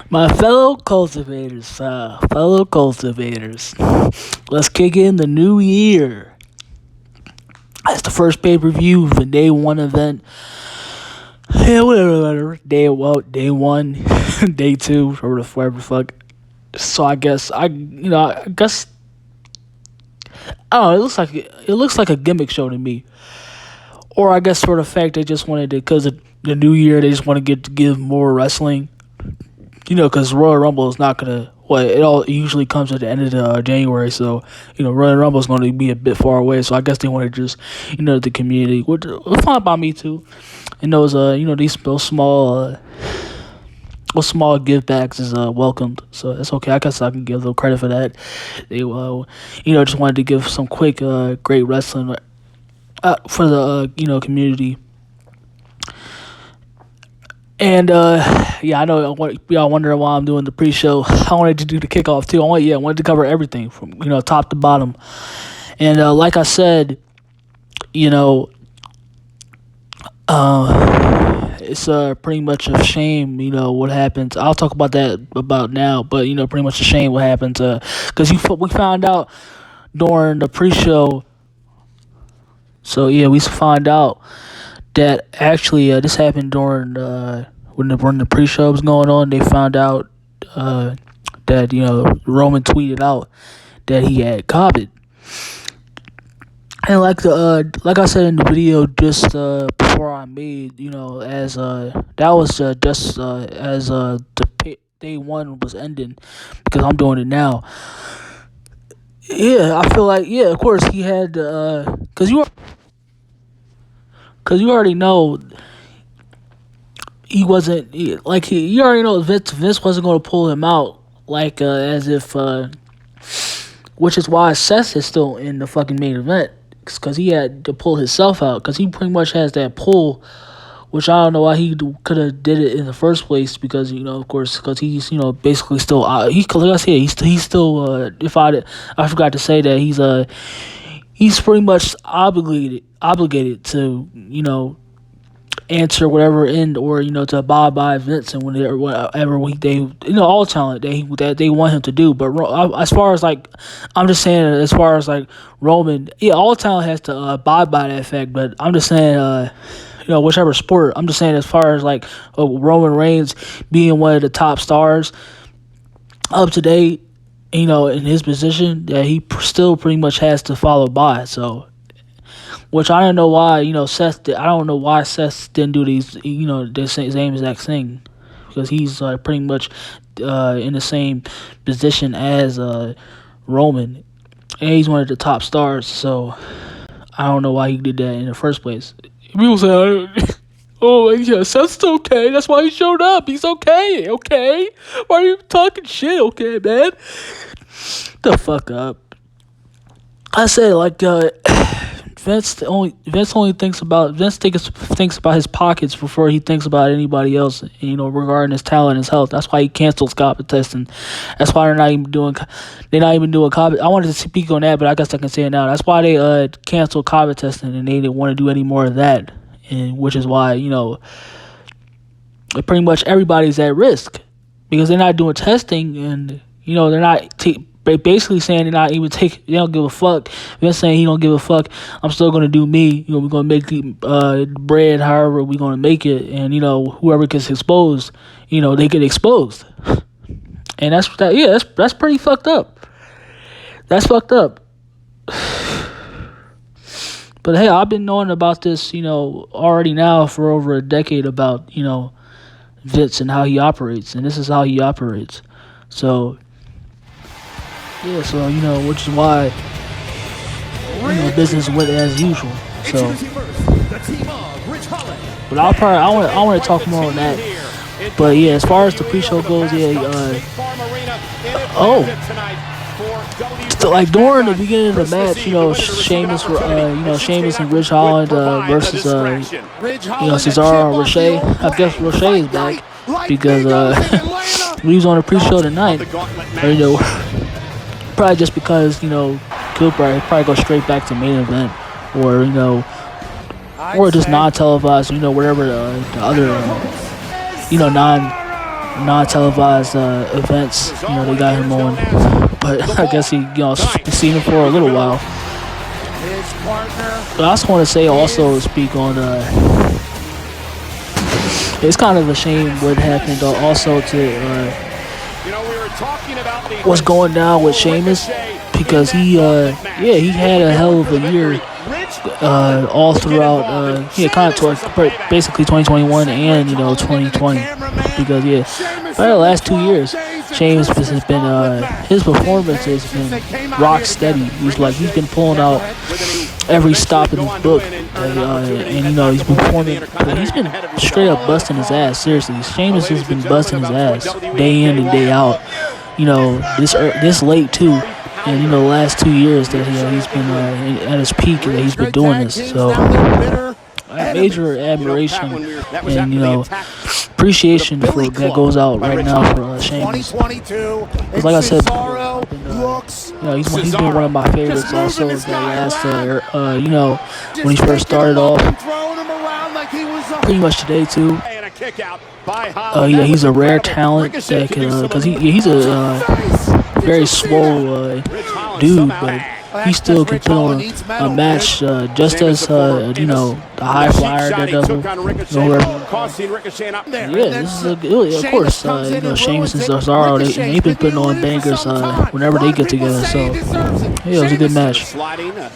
My fellow cultivators, let's kick in the new year. That's the first pay-per-view, the day one event. Yeah, whatever. Day one, day two, or whatever the fuck. So I guess I don't know. It looks like a gimmick show to me, or I guess for the fact they just wanted to, because of the new year, they just want to give more wrestling. Because Royal Rumble is not gonna. It usually comes at the end of January, so Royal Rumble is going to be a bit far away. So I guess they want to just the community, which was fine by me too. And those those small give backs is welcomed, so that's okay. I guess I can give them credit for that. They just wanted to give some quick great wrestling for the community. And I know y'all wondering why I'm doing the pre-show. I wanted to do the kickoff too. I wanted to cover everything from top to bottom. And like I said, it's pretty much a shame. What happens. I'll talk about that now. But pretty much a shame what happened, because we found out during the pre-show. So we find out that actually this happened during when the pre-show was going on. They found out that Roman tweeted out that he had COVID, and like I said in the video just before I made, as that was just as the day one was ending, because I'm doing it now. I feel like of course he had because you already know he wasn't you already know Vince wasn't going to pull him out as if which is why Seth is still in the fucking main event, because he had to pull himself out, because he pretty much has that pull, which I don't know why he could have did it in the first place, because of course, because he's basically still like I said, he's still I forgot to say that he's pretty much obligated to answer whatever end, or to abide by Vince and whatever they all talent that they want him to do. But as far as I'm just saying, as far as Roman, all talent has to abide by that fact. But I'm just saying, whichever sport, I'm just saying as far as Roman Reigns being one of the top stars up to date, in his position, that he still pretty much has to follow by. So, which I don't know why, Seth I don't know why Seth didn't do these, the same exact thing, because he's pretty much in the same position as Roman, and he's one of the top stars. So I don't know why he did that in the first place. People say, "Oh yeah, Seth's okay. That's why he showed up. He's okay. Okay, why are you talking shit? Okay, man, the fuck up." I said Vince only thinks about his pockets before he thinks about anybody else. Regarding his talent, his health. That's why he cancels COVID testing. That's why they're not even doing COVID. I wanted to speak on that, but I guess I can say it now. That's why they canceled COVID testing, and they didn't want to do any more of that. And which is why pretty much everybody's at risk, because they're not doing testing, and they're not basically saying they don't give a fuck. Vince saying he don't give a fuck. I'm still gonna do me. We're gonna make the bread however we're gonna make it, and whoever gets exposed, they get exposed. And that's pretty fucked up. That's fucked up. But hey, I've been knowing about this, already now for over a decade, about Vince and how he operates, and this is how he operates. So. Yeah, so which is why business went as usual. So, but I want to talk more on that. But as far as the pre-show goes, during the beginning of the match, Sheamus and Ridge Holland versus Cesaro and Ricochet. I guess Ricochet is back because he was on the pre-show tonight. Probably just because he'll probably go straight back to main event, or just non-televised, whatever the other non non-televised events. You know, they got him on, but I guess he, you know, seen him for a little while. But I just want to say, also speak on. It's kind of a shame what happened. Also to what's going down with Sheamus, because he had a hell of a year. All throughout, kind of towards basically 2021 and 2020, because for the last 2 years, Sheamus has been his performance has been rock steady. He's been pulling out every stop in his book, and he's been performing. He's been straight up busting his ass. Seriously, Sheamus has been busting his ass day in and day out. This late too. And the last 2 years that he's been at his peak, that he's been doing this. So major admiration and appreciation for that goes out right now for Sheamus. Because like I said, he's been one of my favorites. Also, the last when he first started off, pretty much today too. He's a rare talent that can, because he's a very swole dude, but he still can put on a match just as the high flyer that doesn't this is of course Sheamus and Cesaro, they've been putting on bangers whenever they get together. So it was a good match.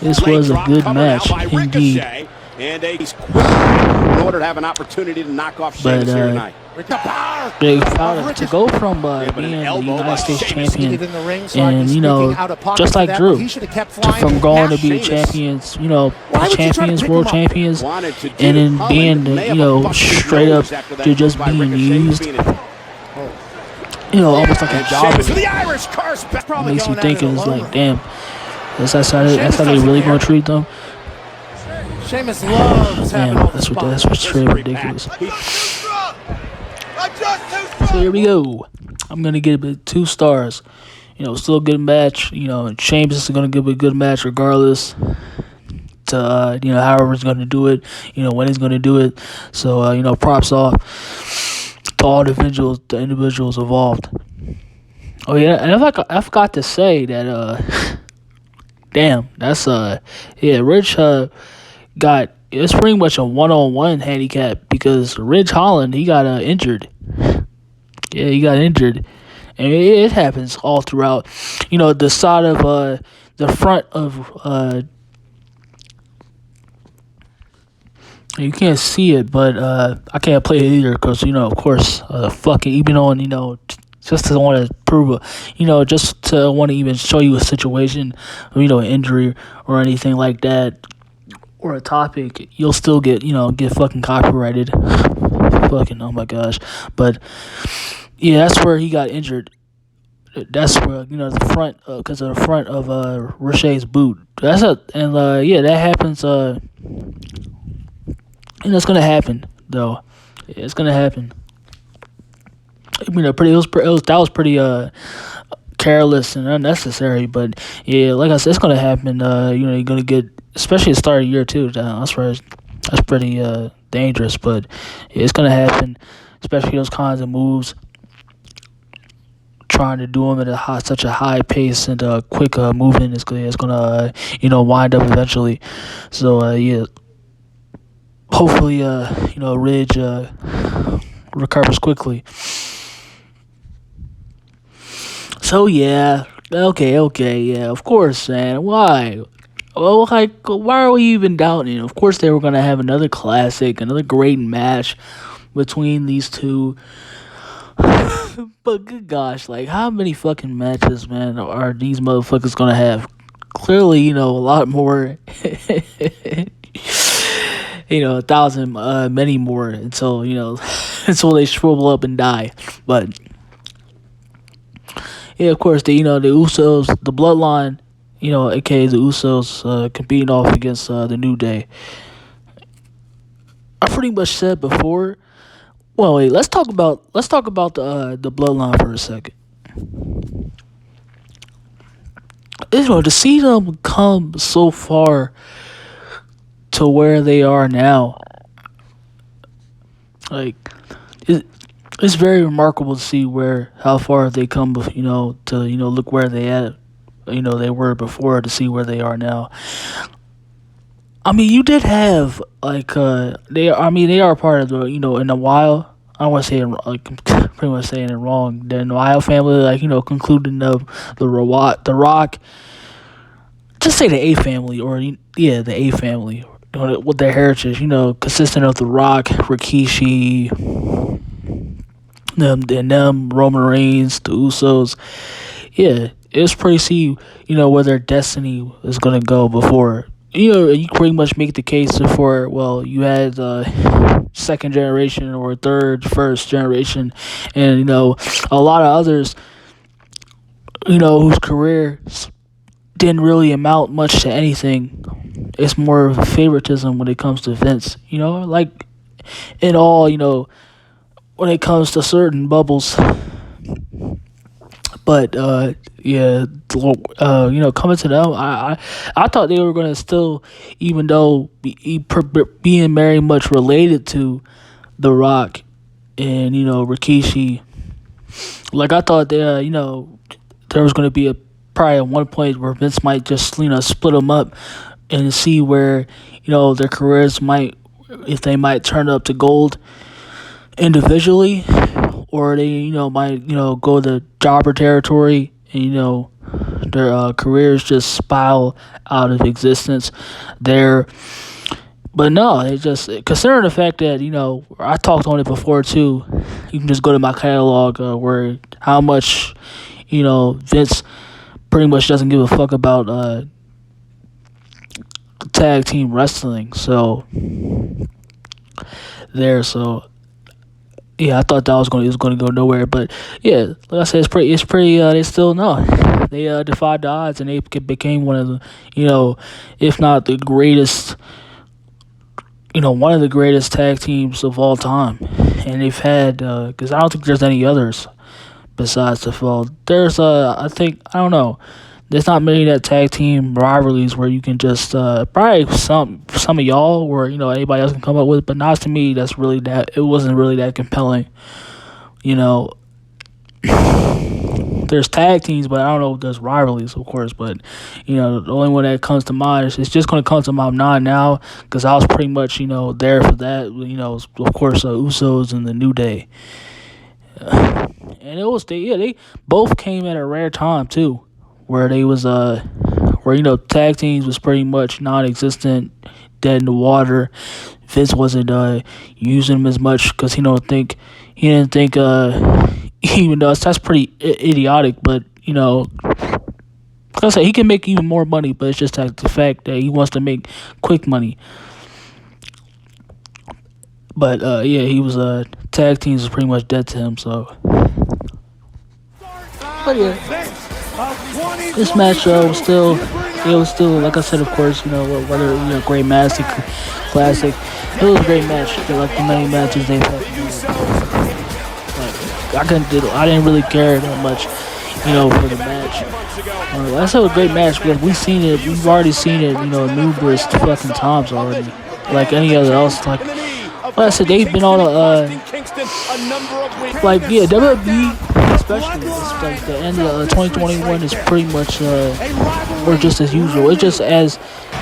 This was a good match indeed. And he's quick in order to have an opportunity to knock off Sheamus here tonight. Big power to go from being the United States champion and just like Drew, from going to be champions, world champions, and then being straight up to just being used, almost like a job. It makes you think it's like, damn, that's how they really gonna treat them. Sheamus loves that's what's straight ridiculous. So here we go. I'm gonna give it 2 stars. Still a good match. Sheamus is gonna give it a good match regardless. To however he's gonna do it. When he's gonna do it. So props off to all the individuals involved. Oh yeah, and I forgot to say that. Damn, that's Rich got. It's pretty much a 1-on-1 handicap because Ridge Holland, he got injured. Yeah, he got injured. And it happens all throughout. The side of the front of you can't see it, but I can't play it either because of course fucking even on just to want to prove just to want to even show you a situation of an injury or anything like that, or a topic, you'll still get fucking copyrighted. Fucking, oh my gosh. But yeah, that's where he got injured. That's where the front, because of the front of Ricochet's boot. That happens. It's gonna happen though. Yeah, it's gonna happen. That was pretty careless and unnecessary. But yeah, like I said, it's gonna happen. You're gonna get. Especially at the start of the year too. That's pretty dangerous, but it's gonna happen. Especially those kinds of moves, trying to do them at such a high pace and quick movement is gonna wind up eventually. So hopefully Ridge recovers quickly. So yeah, okay, yeah, of course, man. Why? Well, why are we even doubting? Of course, they were going to have another classic, another great match between these two. But good gosh, how many fucking matches, man, are these motherfuckers going to have? Clearly, a lot more. 1,000, many more until, until they shrivel up and die. But, yeah, of course, the Usos, the Bloodline, aka the Usos, competing off against the New Day. I pretty much said before. Well, wait. Let's talk about the Bloodline for a second. To see them come so far to where they are now, it's very remarkable to see how far they come, to look where they at, they were before to see where they are now. I mean, you did have like they. I mean, they are part of the in a while. I don't want to say it like pretty much saying it wrong. The Ohio family, like concluding the Rock. Just say the A family, or the A family, with their heritage. Consisting of the Rock, Rikishi, them Roman Reigns, the Usos. Yeah, it's pretty see where their destiny is gonna go before. You pretty much make the case for, well, you had second generation or first generation, and a lot of others, whose careers didn't really amount much to anything. It's more of a favoritism when it comes to Vince. Like in all, when it comes to certain bubbles. But coming to them, I thought they were gonna still, even though being very much related to The Rock and Rikishi, like I thought there was gonna be probably at one point where Vince might just split them up and see where their careers might, if they might turn up to gold individually, or they might go to jobber territory and their careers just spiral out of existence there. But no, they just, considering the fact that I talked on it before too. You can just go to my catalog where how much Vince pretty much doesn't give a fuck about tag team wrestling. So yeah, I thought that was going to go nowhere, but yeah, like I said, it's pretty. They still know. They defied the odds, and they became one of the, if not the greatest, one of the greatest tag teams of all time. And they've had, because I don't think there's any others besides the Fall. There's I don't know. There's not many that tag team rivalries where you can just probably some of y'all or anybody else can come up with, but not to me. It wasn't really that compelling. There's tag teams, but I don't know if there's rivalries, of course. But the only one that comes to mind is, it's just going to come to my mind now because I was pretty much there for that. Of course, Usos and the New Day, and it was they both came at a rare time too, where they was tag teams was pretty much non-existent, dead in the water. Vince wasn't using them as much because he didn't think even though that's pretty idiotic, but like I said, he can make even more money, but it's just like the fact that he wants to make quick money. But he was tag teams was pretty much dead to him. So, but yeah. This match was still like I said, of course, whether great match, classic, it was a great match. Like the many matches they've had. I didn't really care that much, for the match. Like I said, it was a great match because we've already seen it, numerous fucking times already. Like any other else, like I said, they've been on WWE. Especially like the end of 2021 is pretty much or just as usual. It's just as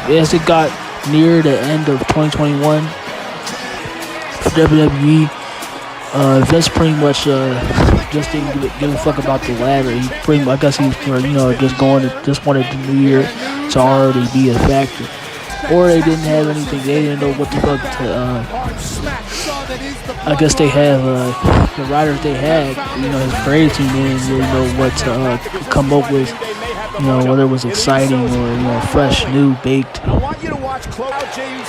it got near the end of 2021 for WWE, Vince pretty much just didn't give a fuck about the ladder. He pretty much, I guess he was just wanted the new year to already be a factor. Or they didn't have anything. They didn't know what the fuck to. I guess they have the writers they had. His creative team didn't really know what to come up with. Whether it was exciting or fresh, new, baked.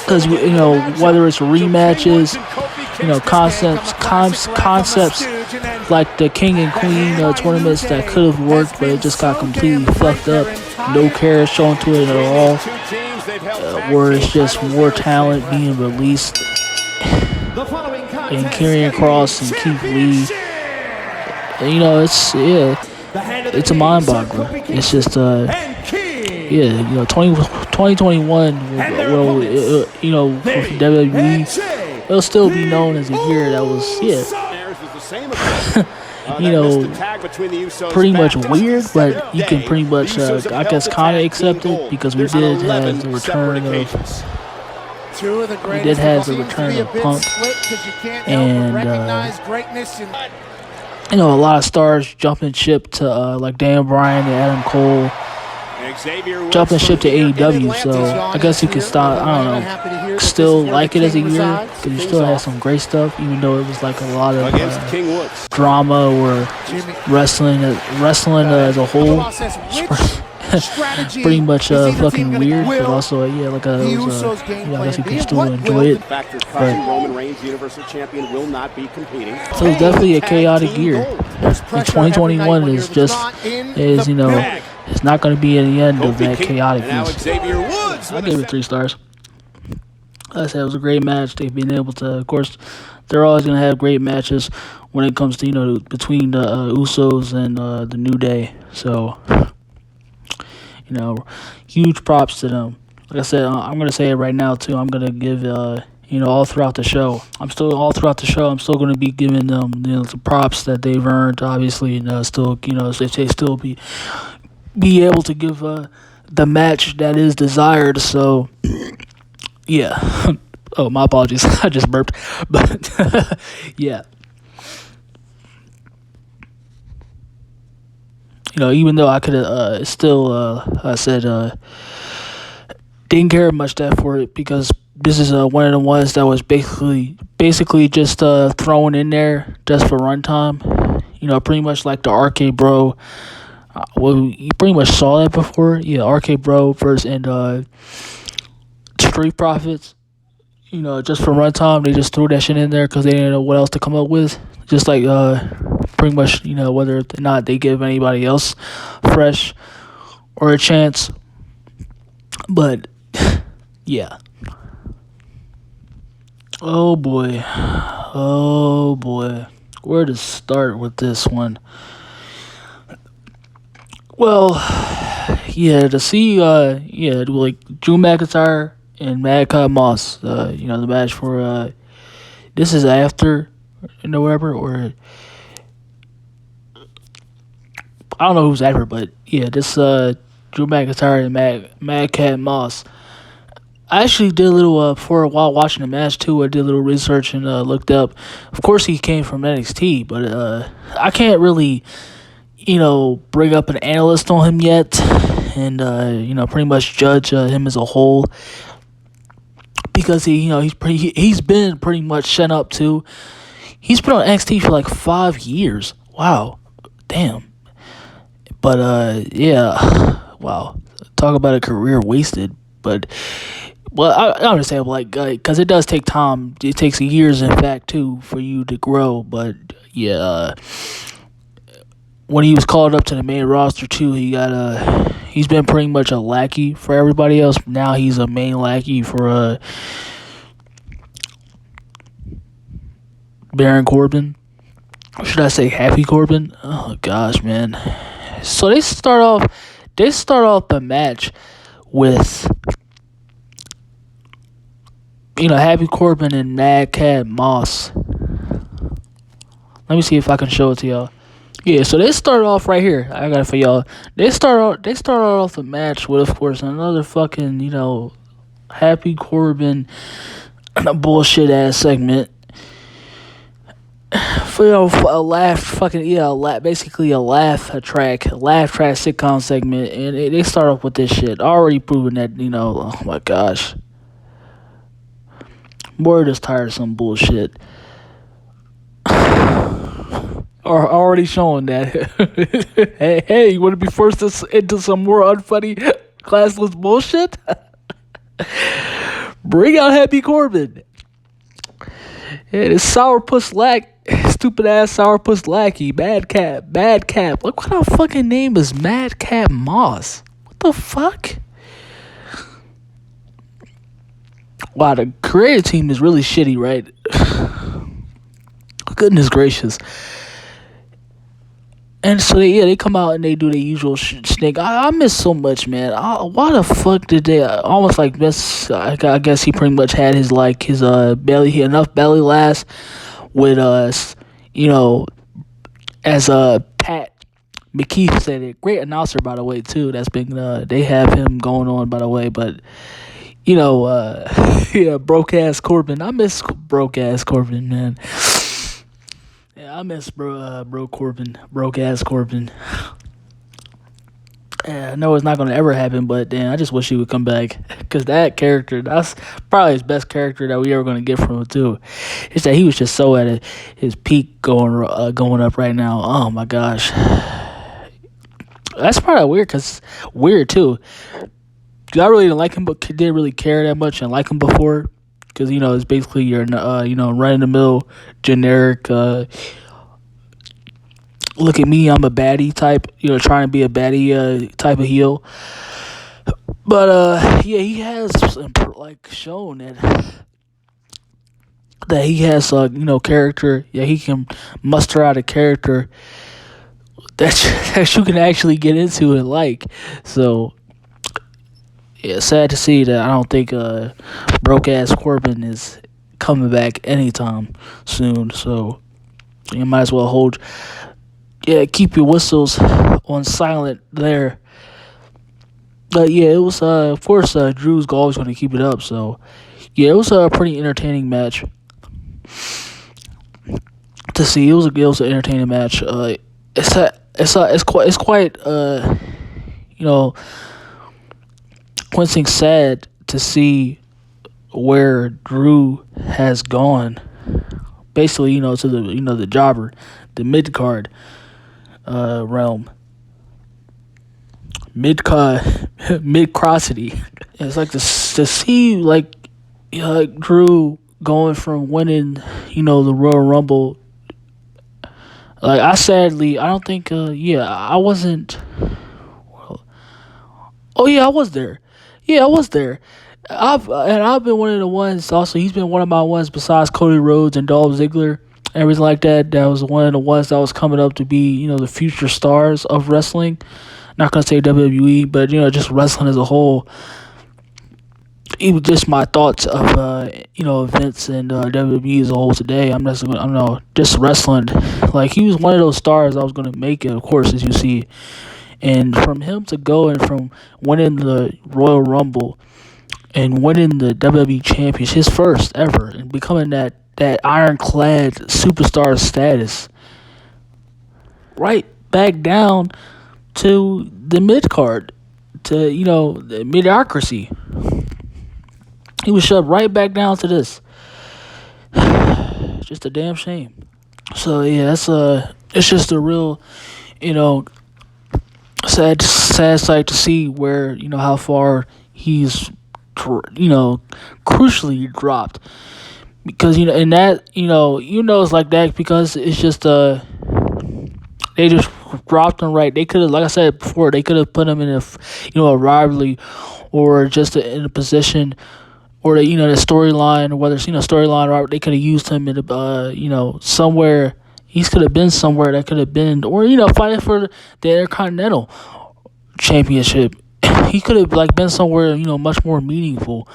Because whether it's rematches, concepts like the King and Queen tournaments that could have worked, but it just got completely fucked up. No care shown to it at all. Where it's just more talent being released, and Karrion Kross and Keith Lee. And, it's a mind boggler. It's just 2021 for WWE, it'll still be known as a year that was you know, pretty much weird, but you can pretty much, I guess, kind of accept it because we did have the return of Punk, and you know, a lot of stars jumping ship to like Dan Bryan and Adam Cole. Jumping ship to AEW, so I guess you could stop. I don't know. Still like it as a year because you still have some great stuff, even though it was like a lot of drama or wrestling as a whole. Pretty much fucking weird, but also yeah, like I guess you can still enjoy it. But so it's definitely a chaotic year. And 2021 is you know, it's not going to be at the end of that chaoticness. I gave it 3 stars. Like I said, it was a great match. They've been able to, of course, they're always going to have great matches when it comes to, you know, between the Usos and the New Day. So, you know, huge props to them. Like I said, I'm going to say it right now, too. I'm going to give, you know, all throughout the show. I'm still going to be giving them, you know, the props that they've earned, obviously, and still, you know, if they still be able to give the match that is desired. So, yeah. Oh, my apologies. I just burped. But, yeah. You know, even though I could have still, I said, didn't care much that for it because this is one of the ones that was basically just thrown in there just for runtime. You know, pretty much like the RKBRO. Well, you pretty much saw that before. Yeah, RKBRO versus and Street Profits. You know, just for runtime, they just threw that shit in there because they didn't know what else to come up with. Just like pretty much, you know, whether or not they give anybody else fresh or a chance. But yeah. Oh boy, where to start with this one? Well, yeah, to see, like Drew McIntyre and MADCAP Moss, you know, the match for, this is after, you know, whatever, or, I don't know who's after, but, yeah, this, Drew McIntyre and MADCAP Moss. I actually did a little, for a while watching the match, too, I did a little research and, looked up. Of course, he came from NXT, but, I can't really, you know, bring up an analyst on him yet, and you know, pretty much judge him as a whole because he's been pretty much sent up to. He's been on NXT for like 5 years. Wow, damn. But yeah, wow. Talk about a career wasted. But well, I understand, like, because it does take time. It takes years, in fact, too, for you to grow. But yeah. When he was called up to the main roster too, he's been pretty much a lackey for everybody else. Now he's a main lackey for Baron Corbin. Or should I say Happy Corbin? Oh gosh, man. So they start off the match with, you know, Happy Corbin and MADCAP Moss. Let me see if I can show it to y'all. Yeah, so they start off right here. I got it for y'all. They start off the match with, of course, another fucking, you know, Happy Corbin bullshit ass segment. For, you know, basically a laugh track sitcom segment, and they start off with this shit. Already proving that, you know, oh my gosh, more just tiresome bullshit. Are already showing that. hey, you want to be forced into some more unfunny, classless bullshit? Bring out Happy Corbin. Yeah, this stupid ass sourpuss lackey, MADCAP. Look what our fucking name is, MADCAP Moss. What the fuck? Wow, the creative team is really shitty, right? Goodness gracious. And so they come out and they do the usual snake. I miss so much, man. Why the fuck did they almost like this? I guess he pretty much had his belly last with you know, as Pat McKeith said it. Great announcer, by the way, too. That's been they have him going on, by the way. But yeah, broke ass Corbin. I miss broke ass Corbin, man. Yeah, I miss bro Corbin, broke ass Corbin. Yeah, I know it's not gonna ever happen, but damn, I just wish he would come back because that character—that's probably his best character that we ever gonna get from him too. It's that he was just so at his peak going up right now. Oh my gosh, that's probably weird too. I really didn't like him, but didn't really care that much and like him before because it's basically your run of the mill generic. Look at me, I'm a baddie type, trying to be a baddie type of heel. But yeah, he has like shown that he has character. Yeah, he can muster out a character that you can actually get into and like. So yeah, sad to see that I don't think broke ass Corbin is coming back anytime soon. So you might as well keep your whistles on silent there. But yeah, it was of course Drew's always going to keep it up. So yeah, it was a pretty entertaining match to see. It was an entertaining match. It's quite quite sad to see where Drew has gone. Basically, to the jobber, the mid card realm. Mid-crosity. It's like to see like Drew going from winning, the Royal Rumble. Like I don't think. I wasn't. Oh yeah, I was there. Yeah, I was there. I've been one of the ones. Also, he's been one of my ones besides Cody Rhodes and Dolph Ziggler. Everything like that. That was one of the ones that was coming up to be, the future stars of wrestling. Not gonna say WWE, but just wrestling as a whole. Even just my thoughts of Vince and WWE as a whole today. I'm just wrestling. Like he was one of those stars I was gonna make it, of course, as you see. And from him to go and from winning the Royal Rumble and winning the WWE Championship, his first ever, and becoming that ironclad superstar status, right back down to the mid card, to the mediocrity. He was shoved right back down to this. Just a damn shame. So yeah, it's just a real, sad sight to see where how far he's crucially dropped. Because and that it's like that because it's just they just dropped him right. They could have, like I said before, they could have put him in a a rivalry or just in a position or the storyline, or whether it's storyline or they could have used him in somewhere. He could have been somewhere that could have been, or fighting for the Intercontinental Championship. He could have been somewhere much more meaningful.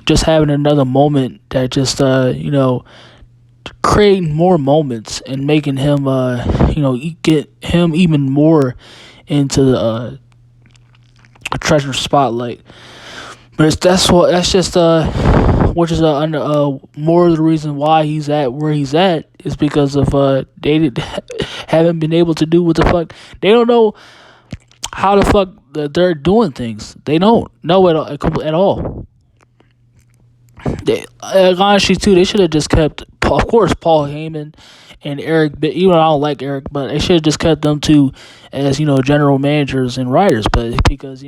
Just having another moment that just creating more moments and making him get him even more into the treasure spotlight. But that's just which is more of the reason why he's at where he's at is because of they haven't been able to do what the fuck they don't know how the fuck they're doing things. They don't know it at all. They honestly too, they should have just kept, of course, Paul Heyman and Eric. Even though I don't like Eric, but they should have just kept them two as general managers and writers. But because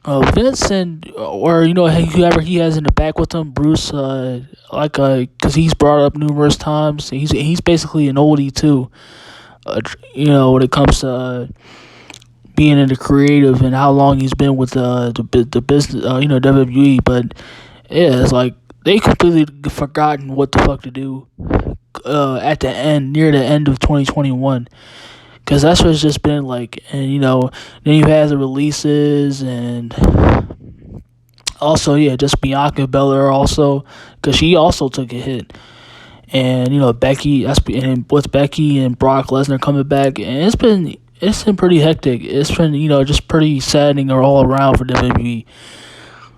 Vince and or whoever he has in the back with him, Bruce, because he's brought up numerous times. He's basically an oldie too. When it comes to being in the creative and how long he's been with the business, WWE. But yeah, it's like they completely forgotten what the fuck to do at the end, near the end of 2021. Because that's what it's just been like. And, then you have the releases and also, yeah, just Bianca Belair also. Because she also took a hit. and Becky. And with Becky and Brock Lesnar coming back, and it's been pretty hectic. It's been just pretty saddening all around for WWE.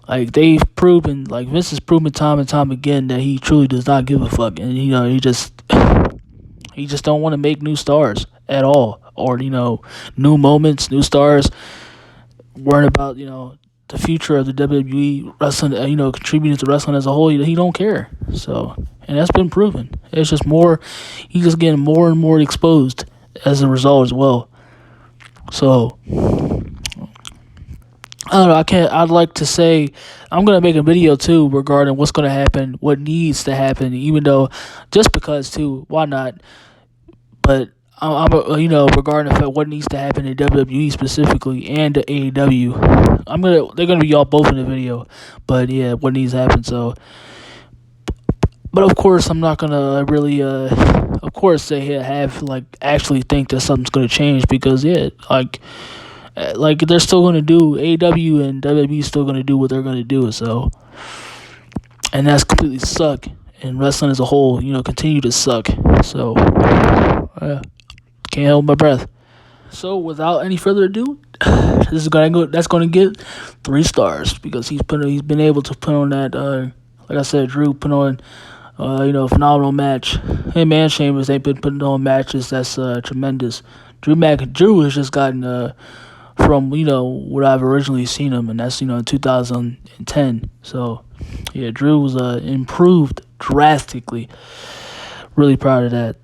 Like they've proven, like Vince has proven time and time again that he truly does not give a fuck, and he just don't want to make new stars at all, or new moments, new stars. Worrying about the future of the WWE wrestling, contributing to wrestling as a whole. He don't care. So, and that's been proven. It's just more. He's just getting more and more exposed as a result as well. So, I don't know. I'd like to say I'm gonna make a video too regarding what's gonna happen, what needs to happen. Even though, just because too, why not? But I'm regarding the fact what needs to happen in WWE specifically and the AEW. They're gonna be all both in the video, but yeah, what needs to happen. So, but of course, I'm not gonna really of course they have actually think that something's gonna change, because like they're still gonna do AEW and WWE still gonna do what they're gonna do. So, and that's completely suck, and wrestling as a whole continue to suck. So can't hold my breath. So without any further ado, that's gonna get 3 stars, because he's been able to put on that like I said, Drew put on phenomenal match. Him and Sheamus, they've been putting on matches that's tremendous. Drew has just gotten from what I've originally seen him, and that's in 2010. So yeah, Drew was improved drastically. Really proud of that.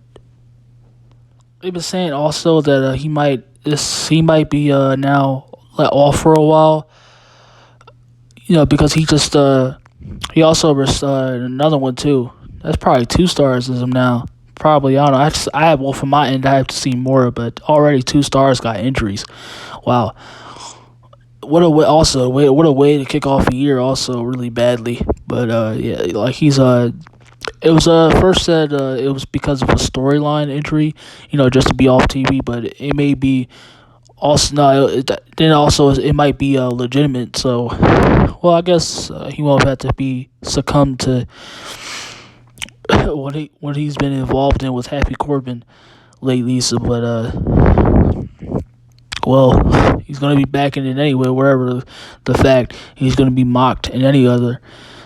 They've been saying also that he might be now off for a while. Because he just he also another one too. That's probably 2 stars as him now. Probably, I don't know. I have, well, from my end, I have to see more, but already 2 stars got injuries. Wow. What a way to kick off a year, also really badly. But yeah, like he's it was first said it was because of a storyline injury, just to be off TV, but it may be also it might be legitimate. So, well, I guess he won't have to be succumb to what he's been involved in with Happy Corbin lately. So, but well, he's gonna be back in it anyway, wherever the fact he's gonna be mocked in any other.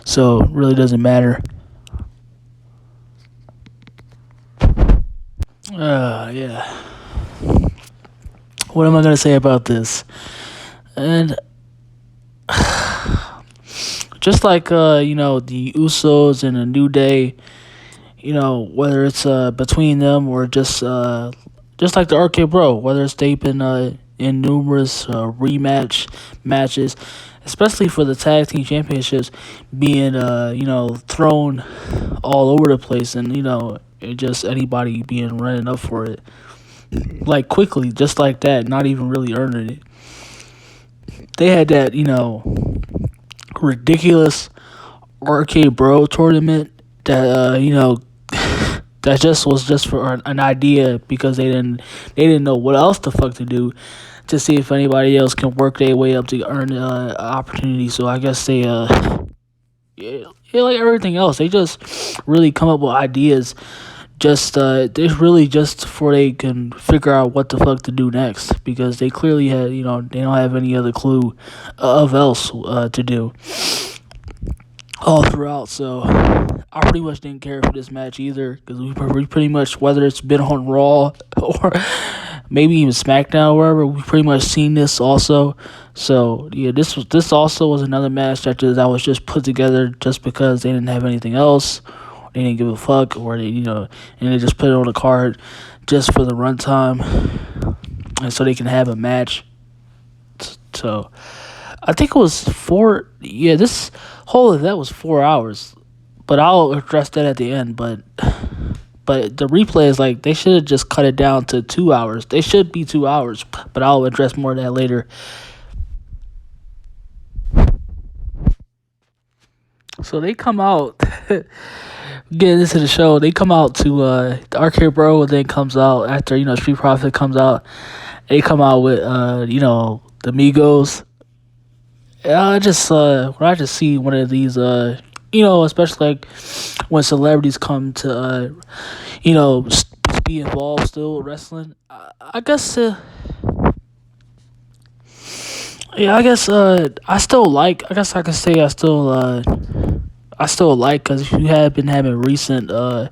So it really doesn't matter. Yeah. What am I gonna say about this? And just like the Usos and a New Day, whether it's between them or just like the RKBRO, whether it's they've been in numerous rematch matches, especially for the tag team championships being thrown all over the place, and just anybody being running up for it like quickly, just like that, not even really earning it. They had that ridiculous RKBRO tournament that that just was just for an idea, because they didn't know what else the fuck to do to see if anybody else can work their way up to earn opportunity. So I guess they like everything else, they just really come up with ideas. It's really just for they can figure out what the fuck to do next, because they clearly had they don't have any other clue of else to do all throughout. So I pretty much didn't care for this match either, because we pretty much, whether it's been on Raw or maybe even SmackDown, wherever, we pretty much seen this also. So yeah, this also was another match that was just put together just because they didn't have anything else. They didn't give a fuck, or they and they just put it on the card just for the runtime, and so they can have a match. So I think it was 4. Yeah, this whole event was 4 hours, but I'll address that at the end. But the replay is like they should have just cut it down to 2 hours. They should be 2 hours, but I'll address more of that later. So they come out. Getting into the show, they come out to the RKBRO, and then comes out after Street Profit comes out. They come out with the Migos. And I just when I just see one of these especially like when celebrities come to, be involved still with wrestling. I guess, yeah, I guess, I still like. I guess I can say I still like because you have been having recent, whether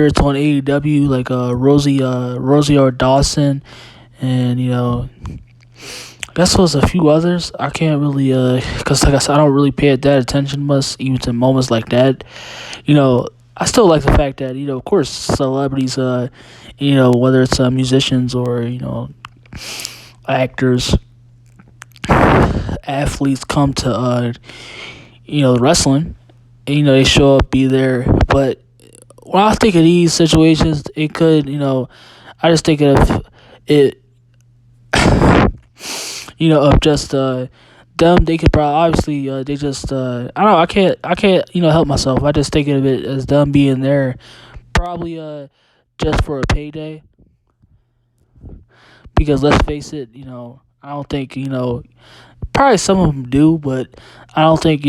it's on AEW, like Rosie or Dawson, and I guess there's a few others. I can't really, because like I said, I don't really pay that attention much, even to moments like that. I still like the fact that of course, celebrities, whether it's musicians or actors, athletes come to wrestling, and they show up, be there. But when I think of these situations, it could, I just think of it, of just them. They could probably obviously they just I don't know. I can't help myself. I just think of it as them being there, probably just for a payday. Because let's face it, I don't think probably some of them do, but I don't think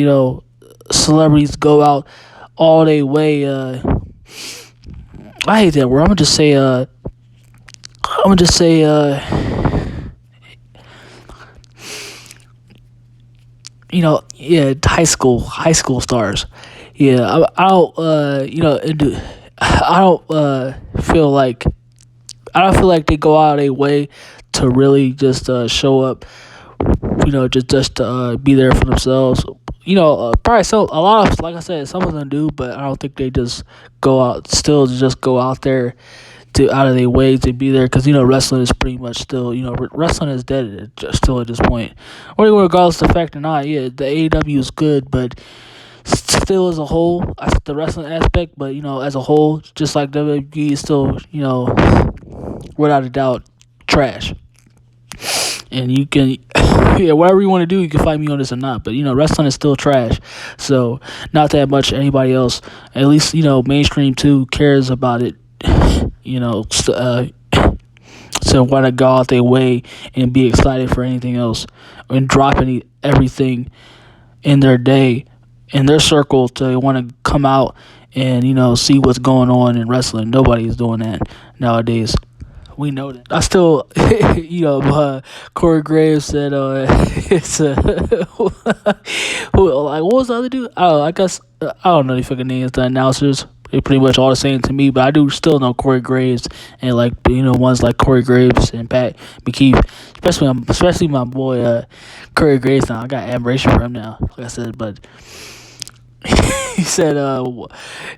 celebrities go out all their way. I hate that word. I'm gonna just say yeah, high school stars. Yeah, I don't I don't feel like they go out of their way to really just show up, just to be there for themselves. Probably a lot of, like I said, some of them do, but I don't think they just go out there to out of their way to be there, because wrestling is pretty much still, wrestling is dead still at this point. Or regardless of the fact or not, yeah, the AEW is good, but still as a whole, the wrestling aspect, but as a whole, just like WWE is still, without a doubt, trash. And you can, yeah, whatever you want to do, you can fight me on this or not. But wrestling is still trash. So not that much anybody else, at least mainstream too, cares about it. So want to go out their way and be excited for anything else, and drop everything in their day, in their circle, to want to come out and see what's going on in wrestling. Nobody is doing that nowadays. We know that. I still, Corey Graves said, it's like, what was the other dude? Oh, I guess, I don't know the fucking names, the announcers. They're pretty much all the same to me, but I do still know Corey Graves, and ones like Corey Graves and Pat McKeith, especially my boy, Corey Graves. Now I got admiration for him now, like I said, but he said,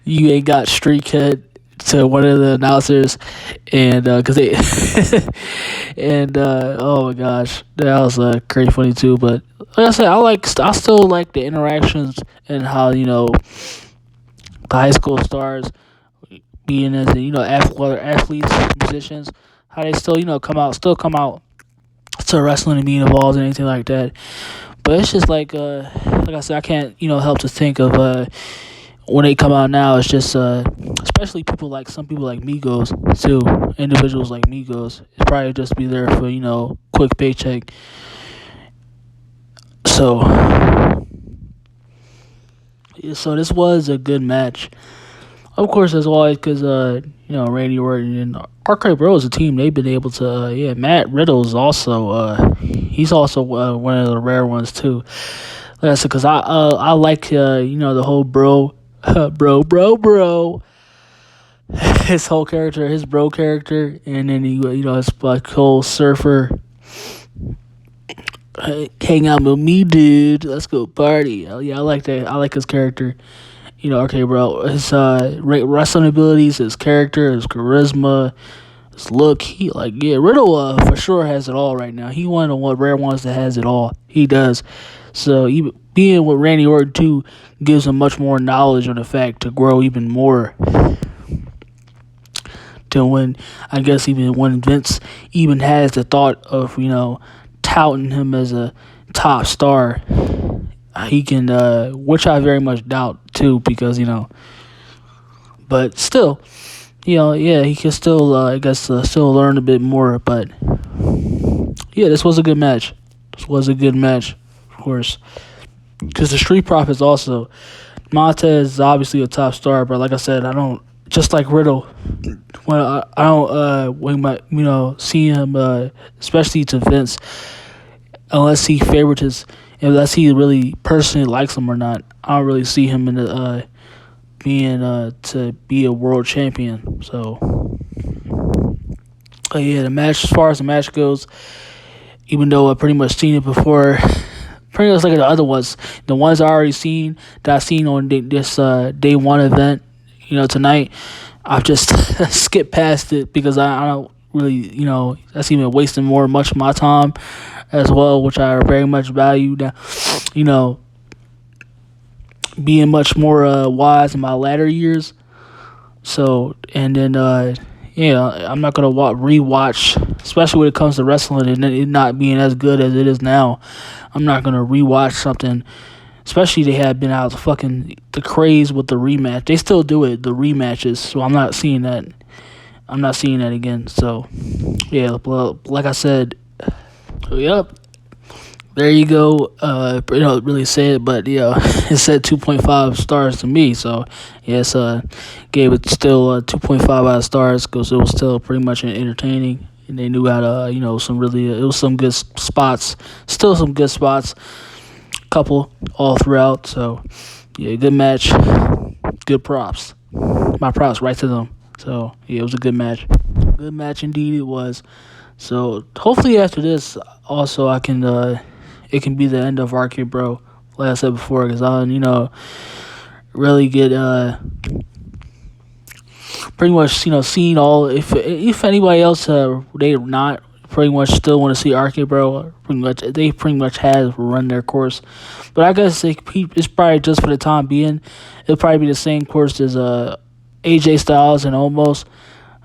you ain't got street cred, to one of the announcers, and because they and oh my gosh, that was crazy funny too. But like I said, I still like the interactions, and how the high school stars being as other athletes, musicians, how they still come out to wrestling and being involved in anything like that. But it's just like I said, I can't help to think of when they come out now. It's just especially some people like Migos too, individuals like Migos. It's probably just be there for quick paycheck. So this was a good match, of course, as always, because Randy Orton and RKBRO is a team. They've been able to Matt Riddle's also he's also one of the rare ones too. Like I said, because I like the whole bro his whole character, his bro character, and then he his like whole surfer, hang out with me, dude, let's go party. Yeah, I like that. I like his character. RKBRO, his wrestling abilities, his character, his charisma, his look. Riddle for sure has it all right now. He one of the rare ones that has it all. He does. So even being with Randy Orton too gives him much more knowledge on the fact to grow even more. To when Vince even has the thought of touting him as a top star, he can, which I very much doubt too, because but still, he can still still learn a bit more. But yeah, this was a good match. Of course. because the Street Profits also. Montez is obviously a top star, but like I said, I don't, just like Riddle, when I don't when my see him especially to Vince, unless he unless he really personally likes him or not. I don't really see him in the being to be a world champion. So yeah, the match, as far as the match goes, even though I pretty much seen it before, pretty much like the other ones, the ones I already seen that I seen on this day one event, tonight, I've just skipped past it because I don't really, that's even wasting much of my time as well, which I very much value. Now, being much more wise in my latter years. So, and then I'm not gonna rewatch, especially when it comes to wrestling and it not being as good as it is now. I'm not gonna rewatch something, especially they have been out the craze with the rematch. They still do it, the rematches. So I'm not seeing that. I'm not seeing that again. So yeah, like I said, yep. There you go. Don't really say it, but it said 2.5 stars to me. So yes, gave it still 2.5 out of stars because it was still pretty much entertaining, and they knew how to it was some good spots, still some good spots, couple all throughout. So yeah, good match, good props. My props right to them. So yeah, it was a good match. Good match indeed it was. So hopefully after this, also I can it can be the end of RKBRO, like I said before, because I really get pretty much seeing all, if anybody else they not pretty much still want to see RKBRO, they pretty much have run their course. But I guess it's probably just for the time being. It'll probably be the same course as AJ Styles and Omos.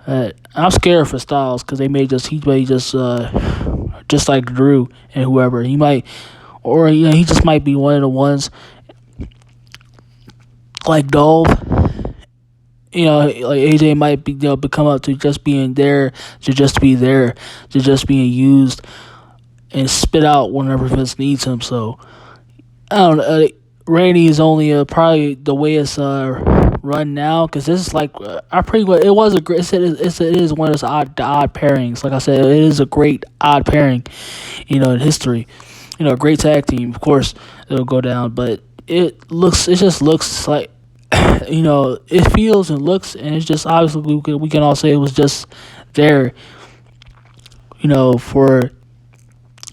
I'm scared for Styles because he may just like Drew and whoever, he might, or he just might be one of the ones like Dolph. Like AJ might be become up to just being there, to just being used and spit out whenever Vince needs him. So I don't know. Randy is only probably the way it's run now, because this is like it was a great. It is one of those odd pairings. Like I said, it is a great odd pairing, in history. A great tag team. Of course, it'll go down, but it just looks like, it feels and looks, and it's just obviously we can all say it was just there, for